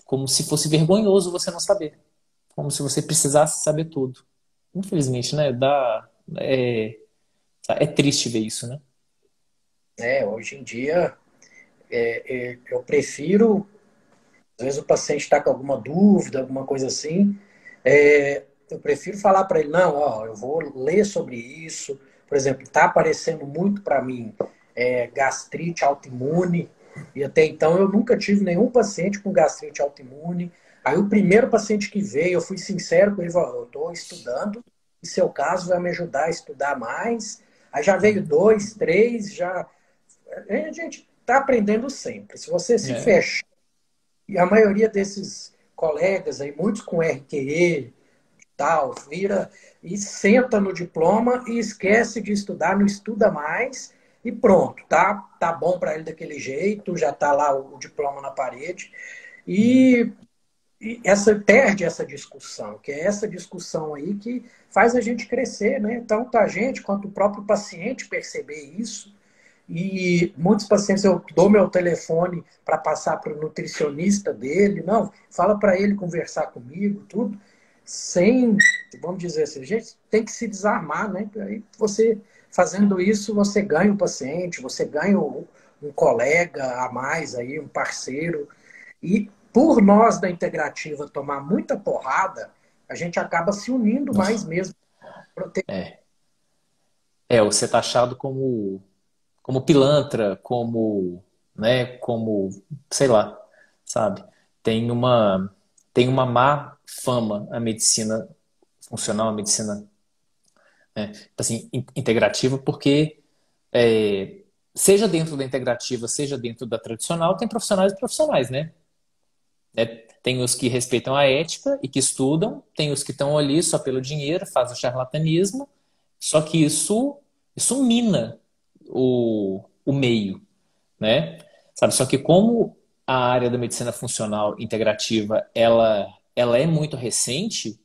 como se fosse vergonhoso você não saber, como se você precisasse saber tudo. Infelizmente, né? É triste ver isso, né? hoje em dia eu prefiro, às vezes o paciente está com alguma dúvida, alguma coisa assim, eu prefiro falar para ele, não, ó, eu vou ler sobre isso. Por exemplo, está aparecendo muito para mim gastrite autoimune, e até então eu nunca tive nenhum paciente com gastrite autoimune. Aí o primeiro paciente que veio, eu fui sincero com ele, falou, eu estou estudando, e seu caso vai me ajudar a estudar mais. Aí já veio dois, três, já. A gente está aprendendo sempre. Se você se É, fechar, e a maioria desses colegas aí, muitos com RQE, tal, vira e senta no diploma e esquece de estudar, não estuda mais e pronto, tá bom para ele daquele jeito, já tá lá o diploma na parede. E perde essa discussão, que é essa discussão aí que faz a gente crescer, né? Tanto a gente quanto o próprio paciente perceber isso. E muitos pacientes eu dou meu telefone para passar para o nutricionista dele, não, fala para ele conversar comigo, tudo, sem, vamos dizer assim, a gente tem que se desarmar, né? Aí você fazendo isso, você ganha um paciente, você ganha um colega a mais aí, um parceiro. E por nós da integrativa tomar muita porrada, a gente acaba se unindo mais Nossa. mesmo. É. Você tá achado como pilantra, como, sei lá, sabe? Tem uma, tem uma má fama a medicina funcional, a medicina, né, assim, integrativa, porque seja dentro da integrativa, seja dentro da tradicional, tem profissionais e profissionais, né? É, tem os que respeitam a ética e que estudam, tem os que estão ali só pelo dinheiro, fazem o charlatanismo, só que isso mina o meio, né? Sabe? Só que como a área da medicina funcional integrativa ela é muito recente,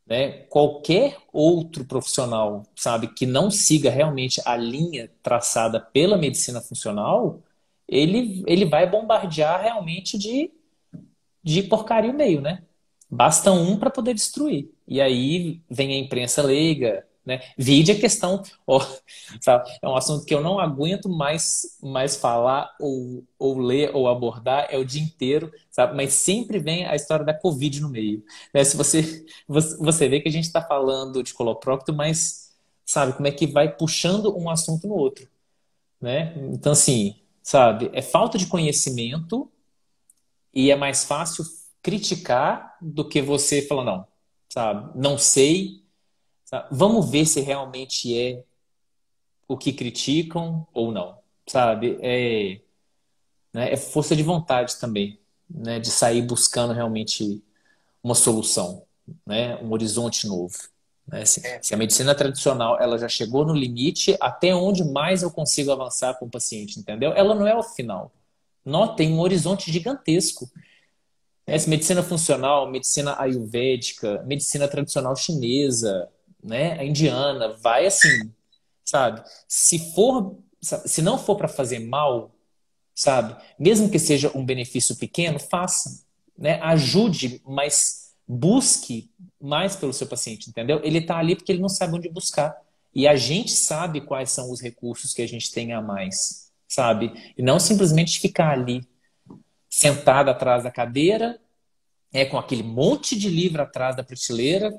né? Qualquer outro profissional, sabe, que não siga realmente a linha traçada pela medicina funcional, ele vai bombardear realmente de porcaria o meio, né? Basta um para poder destruir. E aí vem a imprensa leiga, né? Vide a questão, ó, sabe? É um assunto que eu não aguento mais falar ou ler ou abordar, é o dia inteiro, sabe? Mas sempre vem a história da Covid no meio, né? Se você vê que a gente está falando de coloprócito, mas sabe como é que vai puxando um assunto no outro, né? Então assim, sabe? É falta de conhecimento e é mais fácil criticar do que você falar, não, sabe? Não sei, sabe? Vamos ver se realmente é o que criticam ou não, sabe? Né, é força de vontade também, né? De sair buscando realmente uma solução, né? Um horizonte novo. Né? É, Se a medicina tradicional ela já chegou no limite, até onde mais eu consigo avançar com o paciente, entendeu? Ela não é o final. Não, tem um horizonte gigantesco. Essa tem. medicina funcional, medicina ayurvédica, medicina tradicional chinesa, né, a indiana, vai assim, sabe? Se não for para fazer mal, sabe? Mesmo que seja um benefício pequeno, faça, né? Ajude, mas busque mais pelo seu paciente, entendeu? Ele está ali porque ele não sabe onde buscar. E a gente sabe quais são os recursos que a gente tem a mais, sabe? E não simplesmente ficar ali sentado atrás da cadeira com aquele monte de livro atrás da prateleira,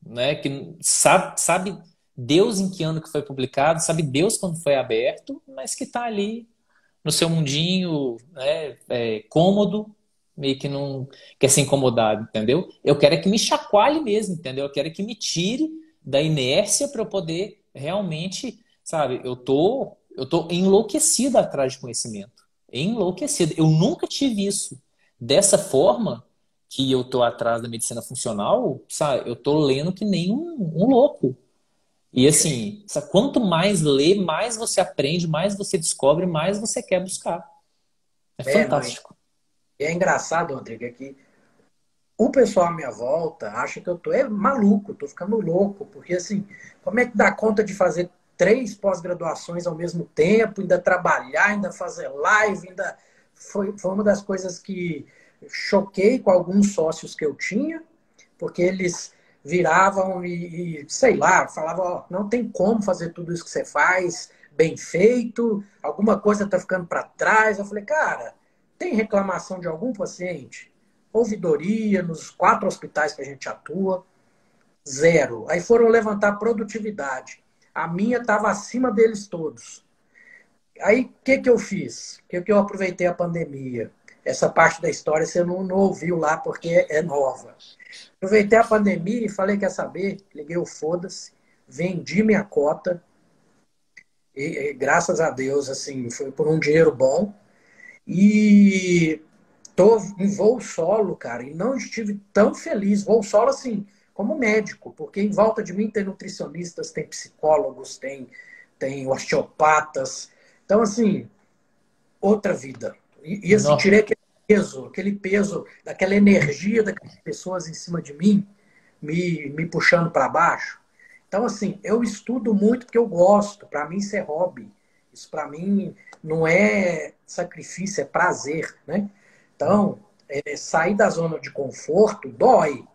né, que sabe Deus em que ano que foi publicado, sabe Deus quando foi aberto, mas que está ali no seu mundinho, né, cômodo, meio que não quer ser incomodado, entendeu? Eu quero é que me chacoalhe mesmo, entendeu? Eu quero é que me tire da inércia para eu poder realmente, sabe, eu tô enlouquecido atrás de conhecimento. Enlouquecido. Eu nunca tive isso. Dessa forma que eu tô atrás da medicina funcional, sabe? Eu tô lendo que nem um louco. E assim, sabe, quanto mais lê, mais você aprende, mais você descobre, mais você quer buscar. É Não, e fantástico. é engraçado, Rodrigo, é que o pessoal à minha volta acha que eu tô maluco, tô ficando louco, porque assim, como é que dá conta de fazer 3 pós-graduações ao mesmo tempo, ainda trabalhar, ainda fazer live, ainda foi uma das coisas que choquei com alguns sócios que eu tinha, porque eles viravam sei lá, falavam, ó, não tem como fazer tudo isso que você faz bem feito, alguma coisa está ficando para trás. Eu falei, cara, tem reclamação de algum paciente? Ouvidoria nos 4 hospitais que a gente atua, zero. Aí foram levantar produtividade. A minha estava acima deles todos. Aí o que eu fiz? O que eu aproveitei a pandemia? Essa parte da história você não ouviu lá porque é nova. Aproveitei a pandemia e falei, quer saber? Liguei o foda-se, vendi minha cota e graças a Deus, assim, foi por um dinheiro bom. E tô em voo solo, cara, e não estive tão feliz. Voo solo, assim, como médico, porque em volta de mim tem nutricionistas, tem psicólogos, tem osteopatas. Então, assim, outra vida. E assim, Nó, tirei aquele peso, daquela energia daquelas pessoas em cima de mim, me puxando para baixo. Então, assim, eu estudo muito porque eu gosto. Para mim, isso é hobby. Isso, para mim, não é sacrifício, é prazer, né? Então, sair da zona de conforto dói.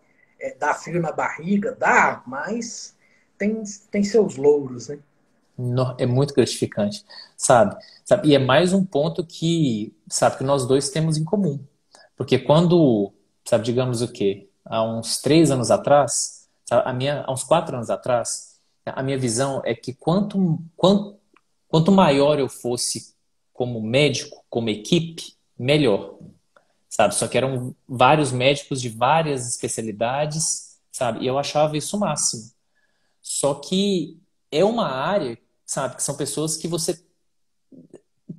Dá frio na barriga, dá, mas tem seus louros, né? é muito gratificante, sabe? Sabe? E é mais um ponto que, sabe, que nós dois temos em comum. Porque quando, sabe, digamos o quê? Há uns 3 anos atrás, sabe, há uns 4 anos atrás, a minha visão é que quanto maior eu fosse como médico, como equipe, melhor, sabe? Só que eram vários médicos de várias especialidades, sabe? E eu achava isso o máximo. Só que é uma área, sabe, que são pessoas que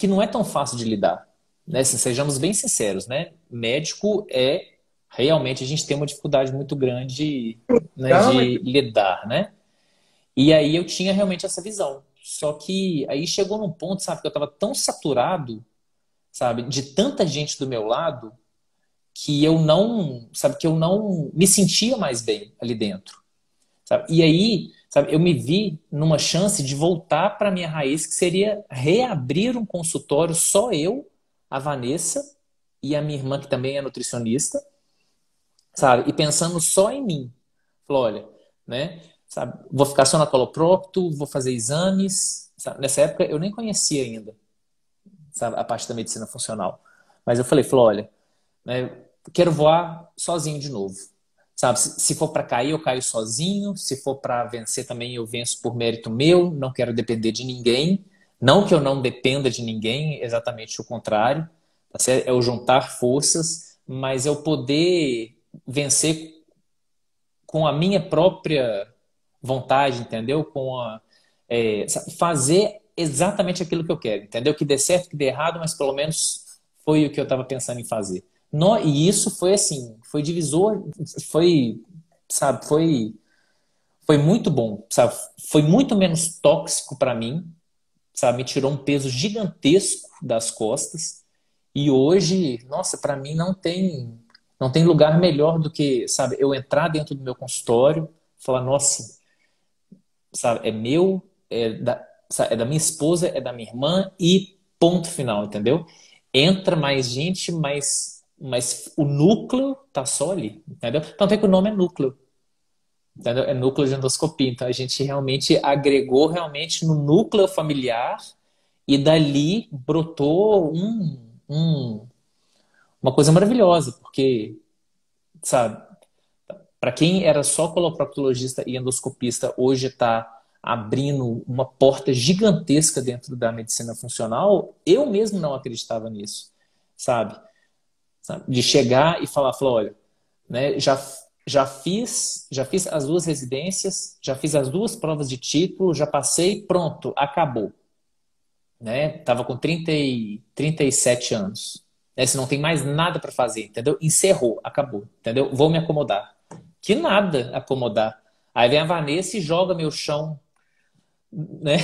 não é tão fácil de lidar, né? Assim, sejamos bem sinceros, né? Médico é realmente a gente tem uma dificuldade muito grande, né, Então, de lidar, né? E aí eu tinha realmente essa visão. Só que aí chegou num ponto, sabe, que eu estava tão saturado, sabe, de tanta gente do meu lado que eu não, sabe, que eu não me sentia mais bem ali dentro, sabe? E aí, sabe, eu me vi numa chance de voltar para minha raiz, que seria reabrir um consultório só eu, a Vanessa e a minha irmã, que também é nutricionista, sabe? E pensando só em mim. Falou, olha, né? Sabe, vou ficar só na coloprocto, vou fazer exames. Sabe? Nessa época eu nem conhecia ainda, sabe, a parte da medicina funcional. Mas eu falei, olha, né, quero voar sozinho de novo. Sabe, se for para cair, eu caio sozinho. Se for para vencer também, eu venço por mérito meu. Não quero depender de ninguém. Não que eu não dependa de ninguém, exatamente o contrário. Tá certo? É o juntar forças, mas é o poder vencer com a minha própria vontade, entendeu? Fazer exatamente aquilo que eu quero, entendeu? Que dê certo, que dê errado, mas pelo menos foi o que eu estava pensando em fazer. E isso foi assim, foi divisor, foi, sabe, foi muito bom, sabe? Foi muito menos tóxico para mim, sabe? Me tirou um peso gigantesco das costas. E hoje, nossa, para mim não tem lugar melhor do que, sabe, eu entrar dentro do meu consultório, falar, nossa, sabe, é meu, é da minha esposa, é da minha irmã e ponto final, entendeu? Entra mais gente, mas o núcleo tá só ali, entendeu? Tanto é que o nome é núcleo, entendeu? É núcleo de endoscopia. Então a gente realmente agregou realmente no núcleo familiar e dali brotou uma coisa maravilhosa, porque, sabe, para quem era só coloproctologista e endoscopista, hoje está abrindo uma porta gigantesca dentro da medicina funcional. Eu mesmo não acreditava nisso, sabe? De chegar e falar, olha, né, já fiz as 2 residências, já fiz as 2 provas de título, já passei, pronto, acabou, né? Tava com 37 anos. Né? Se não tem mais nada para fazer, entendeu? Encerrou, acabou, entendeu? Vou me acomodar. Que nada acomodar. Aí vem a Vanessa e joga meu chão, né?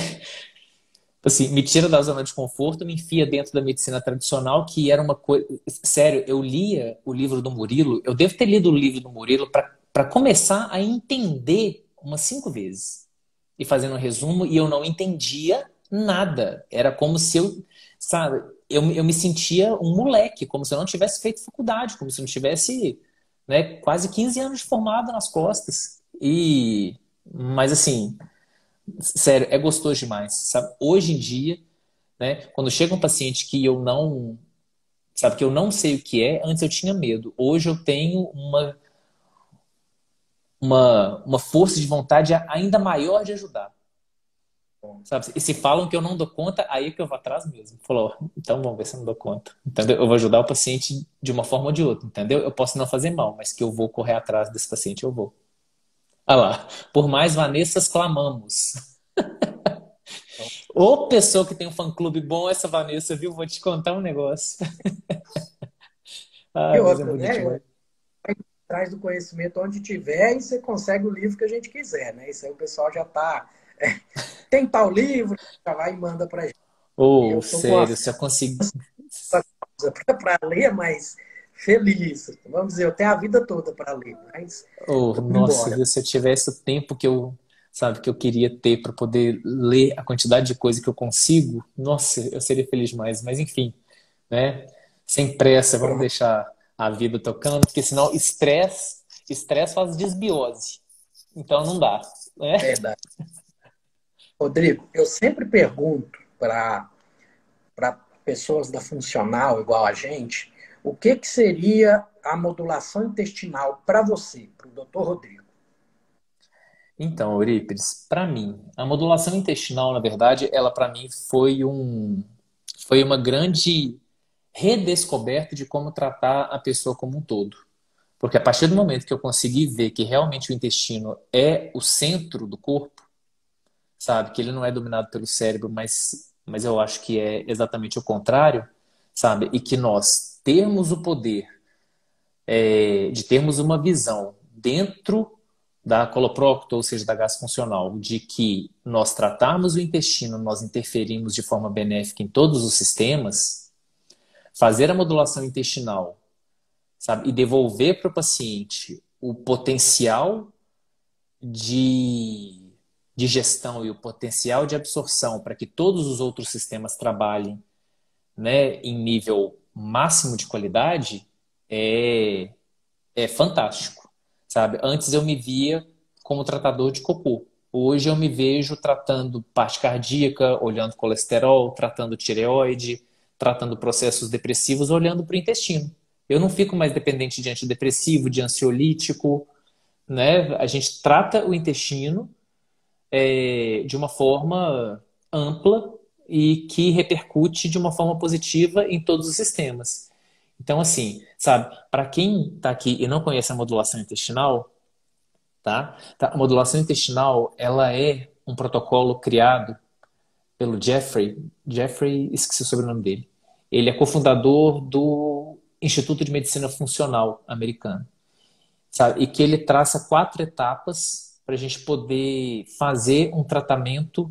Assim, me tira da zona de conforto, me enfia dentro da medicina tradicional, que era uma coisa. Sério, eu lia o livro do Murilo, eu devo ter lido o livro do Murilo para começar a entender umas 5 vezes. E fazendo um resumo, e eu não entendia nada. Era como se eu, sabe, eu me sentia um moleque, como se eu não tivesse feito faculdade, como se eu não tivesse, né, quase 15 anos de formado nas costas. Mas assim, sério, é gostoso demais, sabe? Hoje em dia, né, quando chega um paciente que eu não, sabe, que eu não sei o que é, antes eu tinha medo. Hoje eu tenho uma força de vontade ainda maior de ajudar. Sabe? E se falam que eu não dou conta, aí é que eu vou atrás mesmo. Falou, então vamos ver se eu não dou conta. Entendeu? Eu vou ajudar o paciente de uma forma ou de outra, entendeu? Eu posso não fazer mal, mas que eu vou correr atrás desse paciente, eu vou. Ah lá, por mais Vanessas clamamos. Ô pessoa que tem um fã-clube bom, essa Vanessa, viu? Vou te contar um negócio. E Ai, mas é outra, bonito né? demais. Traz do conhecimento onde tiver e você consegue o livro que a gente quiser, né? Isso aí o pessoal já está. Tem tal livro, já vai e manda para gente. Ou, Eu tô com a sério, se eu conseguir. para ler, mas feliz. Vamos dizer, eu tenho a vida toda para ler, mas Oh, vamos nossa, embora. viu? Se eu tivesse o tempo que eu, sabe, que eu queria ter para poder ler a quantidade de coisa que eu consigo, nossa, eu seria feliz demais. Mas enfim, né? Sem pressa, vamos Pronto, deixar a vida tocando, porque senão estresse faz desbiose. Então não dá, né? verdade. Rodrigo, eu sempre pergunto para pessoas da funcional igual a gente, o que, que seria a modulação intestinal para você, para o doutor Rodrigo? Então, Eurípides, para mim, a modulação intestinal, na verdade, ela para mim foi uma grande redescoberta de como tratar a pessoa como um todo. Porque a partir do momento que eu consegui ver que realmente o intestino é o centro do corpo, sabe, que ele não é dominado pelo cérebro, mas eu acho que é exatamente o contrário, sabe, e que nós termos o poder de termos uma visão dentro da coloprocto, ou seja, da gás funcional, de que nós tratarmos o intestino, nós interferimos de forma benéfica em todos os sistemas, fazer a modulação intestinal, sabe, e devolver para o paciente o potencial de, de gestão e o potencial de absorção para que todos os outros sistemas trabalhem, né, em nível máximo de qualidade, é, é fantástico, sabe? Antes eu me via como tratador de cocô. Hoje eu me vejo tratando parte cardíaca, olhando colesterol, tratando tireoide, tratando processos depressivos, olhando para o intestino. Eu não fico mais dependente de antidepressivo, de ansiolítico, né? A gente trata o intestino de uma forma ampla e que repercute de uma forma positiva em todos os sistemas. Então, assim, sabe, para quem está aqui e não conhece a modulação intestinal, tá? A modulação intestinal, ela é um protocolo criado pelo Jeffrey, esqueci o sobrenome dele. Ele é cofundador do Instituto de Medicina Funcional americano, sabe? E que ele traça 4 etapas para a gente poder fazer um tratamento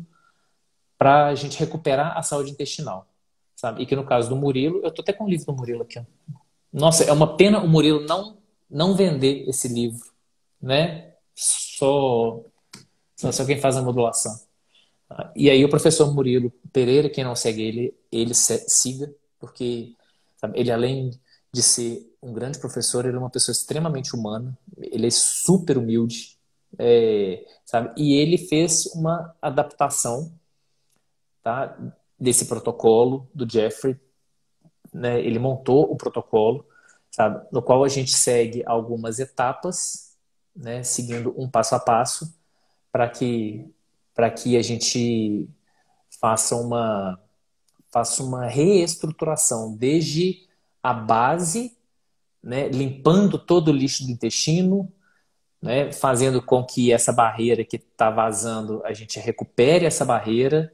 para a gente recuperar a saúde intestinal, sabe? E que no caso do Murilo, eu tô até com o livro do Murilo aqui, ó. Nossa, é uma pena o Murilo não vender esse livro, né? Só quem faz a modulação. E aí o professor Murilo Pereira, quem não segue ele siga, porque sabe, ele além de ser um grande professor, ele é uma pessoa extremamente humana, ele é super humilde, sabe? E ele fez uma adaptação, tá, desse protocolo do Jeffrey, né? Ele montou o protocolo, sabe, no qual a gente segue algumas etapas, né, seguindo um passo a passo para que a gente faça uma reestruturação desde a base, né, limpando todo o lixo do intestino, né, fazendo com que essa barreira que está vazando, a gente recupere essa barreira,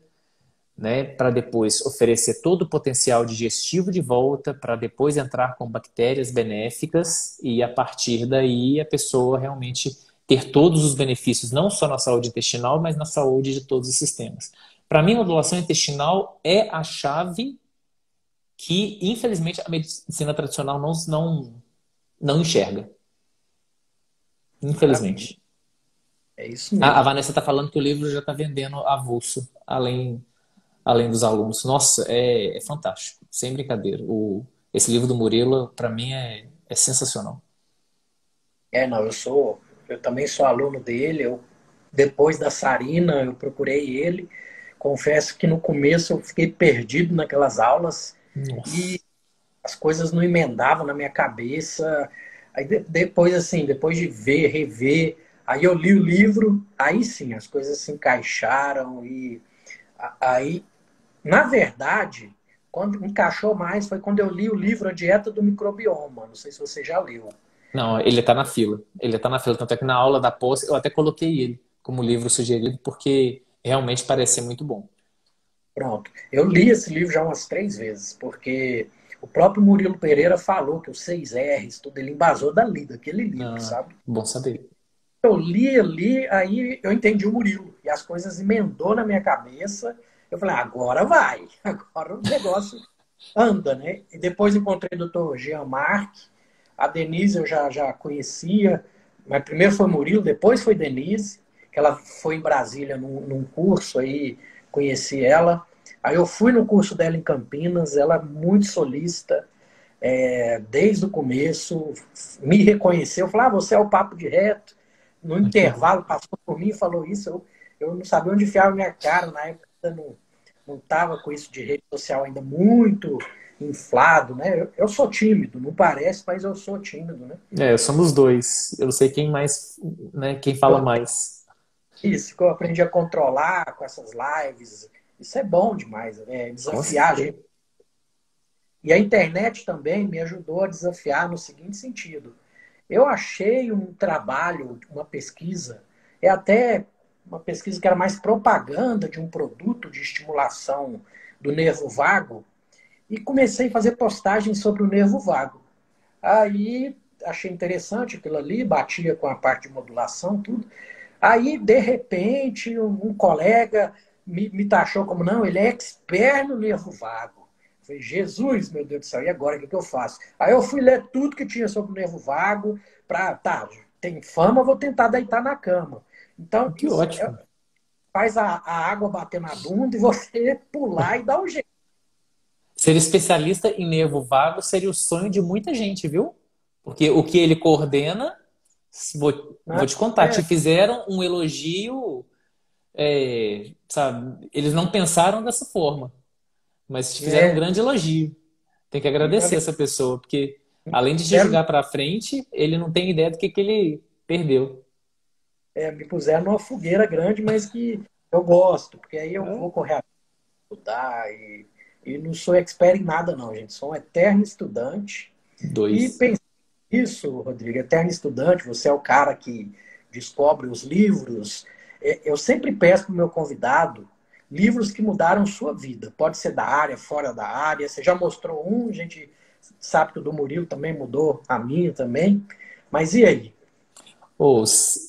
né, para depois oferecer todo o potencial digestivo de volta, para depois entrar com bactérias benéficas e a partir daí a pessoa realmente ter todos os benefícios, não só na saúde intestinal, mas na saúde de todos os sistemas. Para mim, a modulação intestinal é a chave que, infelizmente, a medicina tradicional não enxerga. Maravilha. Infelizmente. É isso A mesmo. Vanessa está falando que o livro já está vendendo avulso, além dos alunos. Nossa, é fantástico, sem brincadeira. Esse livro do Murilo, para mim, é sensacional. Não, eu também sou aluno dele. Depois da Sarina, eu procurei ele. Confesso que no começo eu fiquei perdido naquelas aulas Nossa. e as coisas não emendavam na minha cabeça. Aí depois, assim, depois de ver, rever, aí eu li o livro, aí sim, as coisas se encaixaram e aí, na verdade, quando encaixou mais foi quando eu li o livro A Dieta do Microbioma. Não sei se você já leu. Não, ele tá na fila. Ele tá na fila. Tanto é que na aula da pós eu até coloquei ele como livro sugerido, porque realmente parece ser muito bom. Pronto. Eu li esse livro já umas 3 vezes, porque o próprio Murilo Pereira falou que os 6 R's, tudo, ele embasou dali, daquele livro, Ah, sabe? bom saber. Eu li, aí eu entendi o Murilo. E as coisas emendou na minha cabeça. Eu falei, agora vai, agora o negócio anda, né? E depois encontrei o doutor Jean Marc, a Denise eu já conhecia, mas primeiro foi Murilo, depois foi Denise, que ela foi em Brasília num curso aí, conheci ela. Aí eu fui no curso dela em Campinas, ela é muito solícita, desde o começo, me reconheceu, falou, você é o Papo de Reto. No intervalo, passou por mim e falou isso, eu não sabia onde enfiar a minha cara, na época eu não estava com isso de rede social ainda muito inflado, né? Eu sou tímido, não parece, mas eu sou tímido, né? Somos dois. Eu não sei quem mais, né, quem fala Eu, mais. isso que eu aprendi a controlar com essas lives, isso é bom demais, né? Com Desafiar a certeza. gente. E a internet também me ajudou a desafiar no seguinte sentido. Eu achei um trabalho, uma pesquisa, até uma pesquisa que era mais propaganda de um produto de estimulação do nervo vago, e comecei a fazer postagens sobre o nervo vago. Aí achei interessante aquilo ali, batia com a parte de modulação, tudo. Aí, de repente, um colega me taxou como, não, ele é expert no nervo vago. Eu falei, Jesus, meu Deus do céu, e agora o que eu faço? Aí eu fui ler tudo que tinha sobre o nervo vago, tá, tem fama, vou tentar deitar na cama. Então, Que isso ótimo. faz a água bater na bunda e você pular e dar um jeito. Ser especialista em nervo vago seria o sonho de muita gente, viu? Porque o que ele coordena, Né? vou te contar, te É, fizeram um elogio, sabe? Eles não pensaram dessa forma, mas te fizeram um é, grande elogio. Tem que agradecer essa pessoa, porque além de te puseram, jogar para frente, ele não tem ideia do que ele perdeu. me puseram numa fogueira grande, mas que eu gosto, porque aí eu É. vou correr a estudar e não sou expert em nada, não, gente. Sou um eterno estudante. E Dois. pensei nisso, Rodrigo, eterno estudante, você é o cara que descobre os livros. Eu sempre peço para o meu convidado livros que mudaram sua vida. Pode ser da área, fora da área. Você já mostrou um, a gente sabe que o do Murilo também mudou, a minha também. Mas e aí?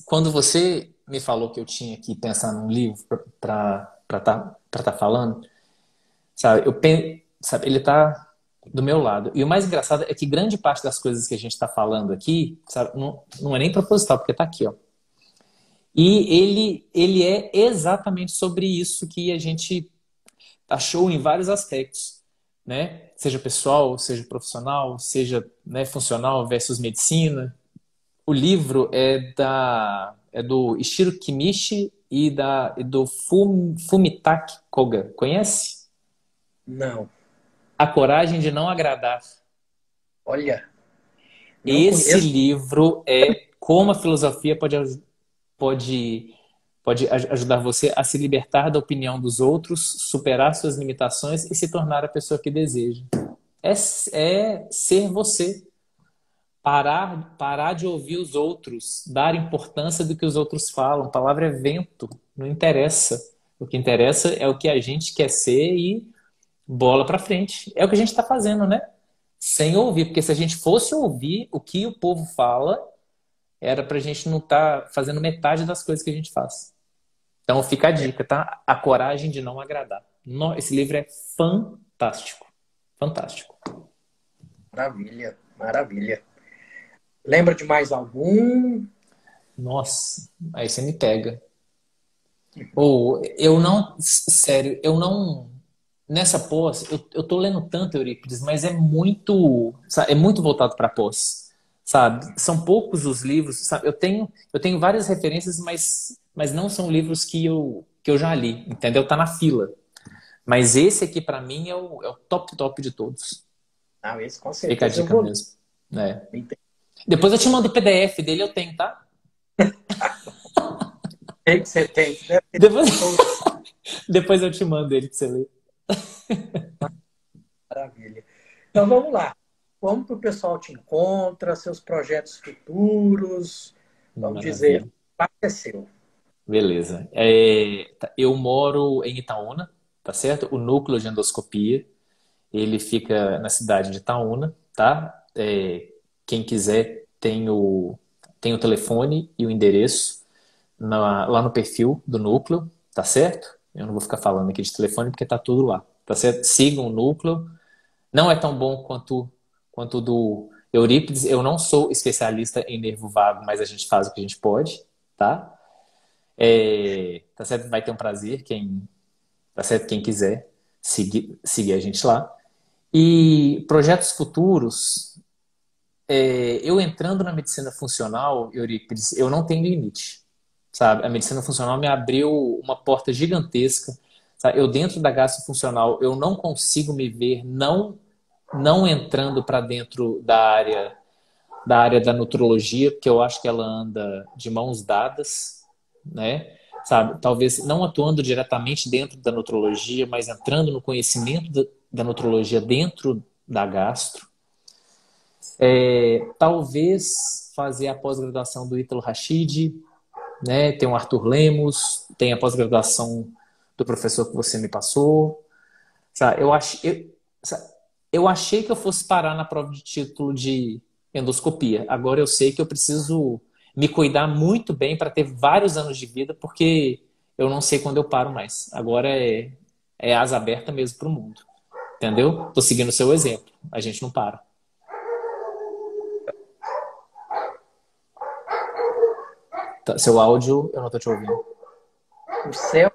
Quando você me falou que eu tinha que pensar num livro para tá falando, sabe, sabe, ele tá do meu lado. E o mais engraçado é que grande parte das coisas que a gente está falando aqui, sabe, não é nem proposital, porque tá aqui, ó. E ele é exatamente sobre isso que a gente achou em vários aspectos, né? Seja pessoal, seja profissional, seja, né, funcional versus medicina. O livro é do Ishiro Kimishi e do Fumitake Koga. Conhece? Não. A Coragem de Não Agradar. Olha, não Esse conheço. livro é como a filosofia pode, pode ajudar você a se libertar da opinião dos outros, superar suas limitações e se tornar a pessoa que deseja. É ser você. Parar de ouvir os outros, dar importância do que os outros falam. A palavra é vento, não interessa. O que interessa é o que a gente quer ser e bola pra frente. É o que a gente está fazendo, né? Sem ouvir, porque se a gente fosse ouvir o que o povo fala, era pra gente não estar fazendo metade das coisas que a gente faz. Então fica a dica, tá? A Coragem de Não Agradar. Esse livro é fantástico. Fantástico. Maravilha, maravilha. Lembra de mais algum? Nossa, aí você me pega. Ou eu não, sério, eu não. Nessa pós, eu tô lendo tanto Eurípides, mas é muito, sabe, é muito voltado para pós, sabe? São poucos os livros, sabe? Eu tenho várias referências, mas não são livros que eu já li, entendeu? Tá na fila. Mas esse aqui para mim é o top top de todos. Ah, esse com Fica a certeza eu dica vou ler. mesmo, né? Entendi. Depois eu te mando o PDF dele, eu tenho, tá? Que você tem. Você deve ter Depois, todos. depois eu te mando ele pra você ler. Maravilha. Então vamos lá. Como que o pessoal te encontra, seus projetos futuros? Vamos dizer, o Maravilha. espaço é seu. Beleza. Eu moro em Itaúna, tá certo? O núcleo de endoscopia, ele fica na cidade de Itaúna, tá? Quem quiser tem o telefone e o endereço lá no perfil do núcleo, tá certo? Eu não vou ficar falando aqui de telefone porque tá tudo lá, tá certo? Sigam o núcleo. Não é tão bom quanto o do Eurípides. Eu não sou especialista em nervo vago, mas a gente faz o que a gente pode, tá? Tá certo? Vai ter um prazer tá certo? Quem quiser seguir a gente lá. E projetos futuros, eu entrando na medicina funcional, Eurípides, eu não tenho limite, sabe? A medicina funcional me abriu uma porta gigantesca, sabe? Eu dentro da gastrofuncional, eu não consigo me ver não entrando para dentro da área da nutrologia, porque eu acho que ela anda de mãos dadas, né? Sabe? Talvez não atuando diretamente dentro da nutrologia, mas entrando no conhecimento da nutrologia dentro da gastro. Talvez fazer a pós-graduação do Ítalo Rachid, né? Tem o Arthur Lemos, tem a pós-graduação do professor que você me passou. Sabe? Eu achei que eu fosse parar na prova de título de endoscopia. Agora eu sei que eu preciso me cuidar muito bem para ter vários anos de vida, porque eu não sei quando eu paro mais. Agora é asa aberta mesmo para o mundo. Entendeu? Tô seguindo o seu exemplo. A gente não para. Tá, seu áudio, eu não tô te ouvindo. O céu,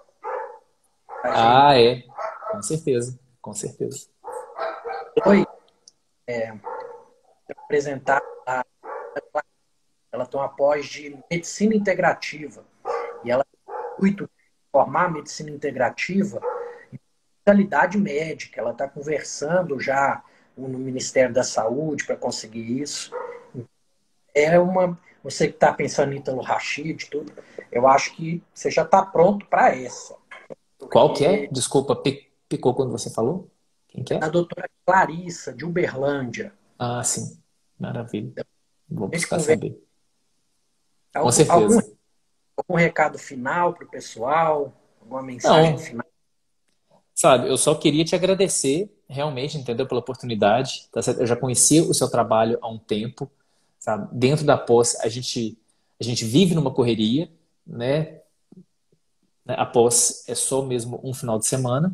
a gente Ah, é. Com certeza. Com certeza. foi apresentar ela tem uma pós de medicina integrativa e ela tem o intuito de formar medicina integrativa em especialidade médica. Ela está conversando já no Ministério da Saúde para conseguir isso. Você que está pensando em Ítalo Rachid, tudo, eu acho que você já está pronto para essa. Qual que é? Porque Desculpa, picou quando você falou? Quem que é é? da doutora Clarissa, de Uberlândia. Ah, sim. Maravilha. Vou A gente buscar conversa. saber. Com Algum certeza. recado final para o pessoal? Alguma mensagem Não, final? sabe, eu só queria te agradecer, realmente, entendeu, pela oportunidade, tá certo? Eu já conhecia o seu trabalho há um tempo, sabe? Dentro da pós, a gente vive numa correria, né? A pós é só mesmo um final de semana,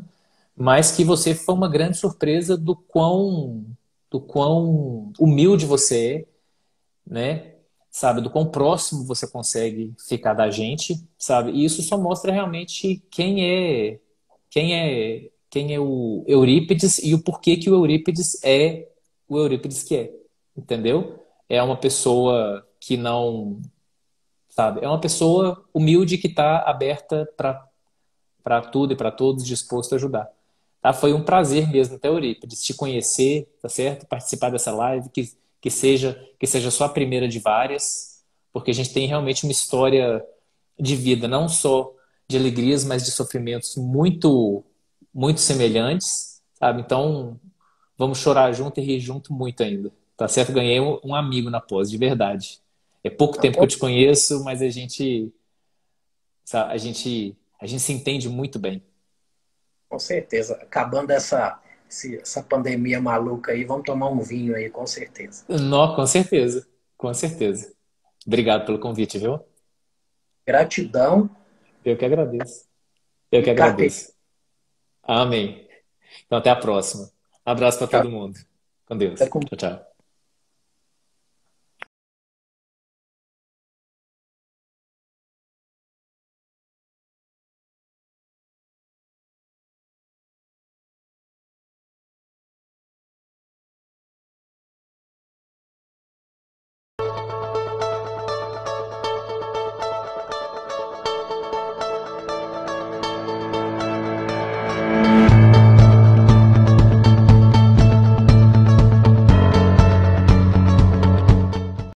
mas que você foi uma grande surpresa do quão humilde você é, né? Sabe, do quão próximo você consegue ficar da gente, sabe? E isso só mostra realmente quem é o Eurípides e o porquê que o Eurípides é o Eurípides que é, entendeu? É uma pessoa que não, sabe? É uma pessoa humilde que está aberta para tudo e para todos, disposto a ajudar. Tá? Foi um prazer mesmo, até Eurípides, te conhecer, tá certo? Participar dessa live, que seja só a primeira de várias, porque a gente tem realmente uma história de vida, não só de alegrias, mas de sofrimentos muito, muito semelhantes, sabe? Então, vamos chorar junto e rir junto muito ainda, tá certo? Ganhei um amigo na pós, de verdade. É pouco Não, tempo que eu te conheço, mas a gente se entende muito bem. com certeza. Acabando essa pandemia maluca aí, vamos tomar um vinho aí, com certeza. Não, com certeza, com certeza. Obrigado pelo convite, viu? Gratidão Eu que agradeço. Eu e que carpe. agradeço. Amém. Então, até a próxima. Abraço para Tchau. todo mundo. Com Fica Deus. com Tchau, tchau.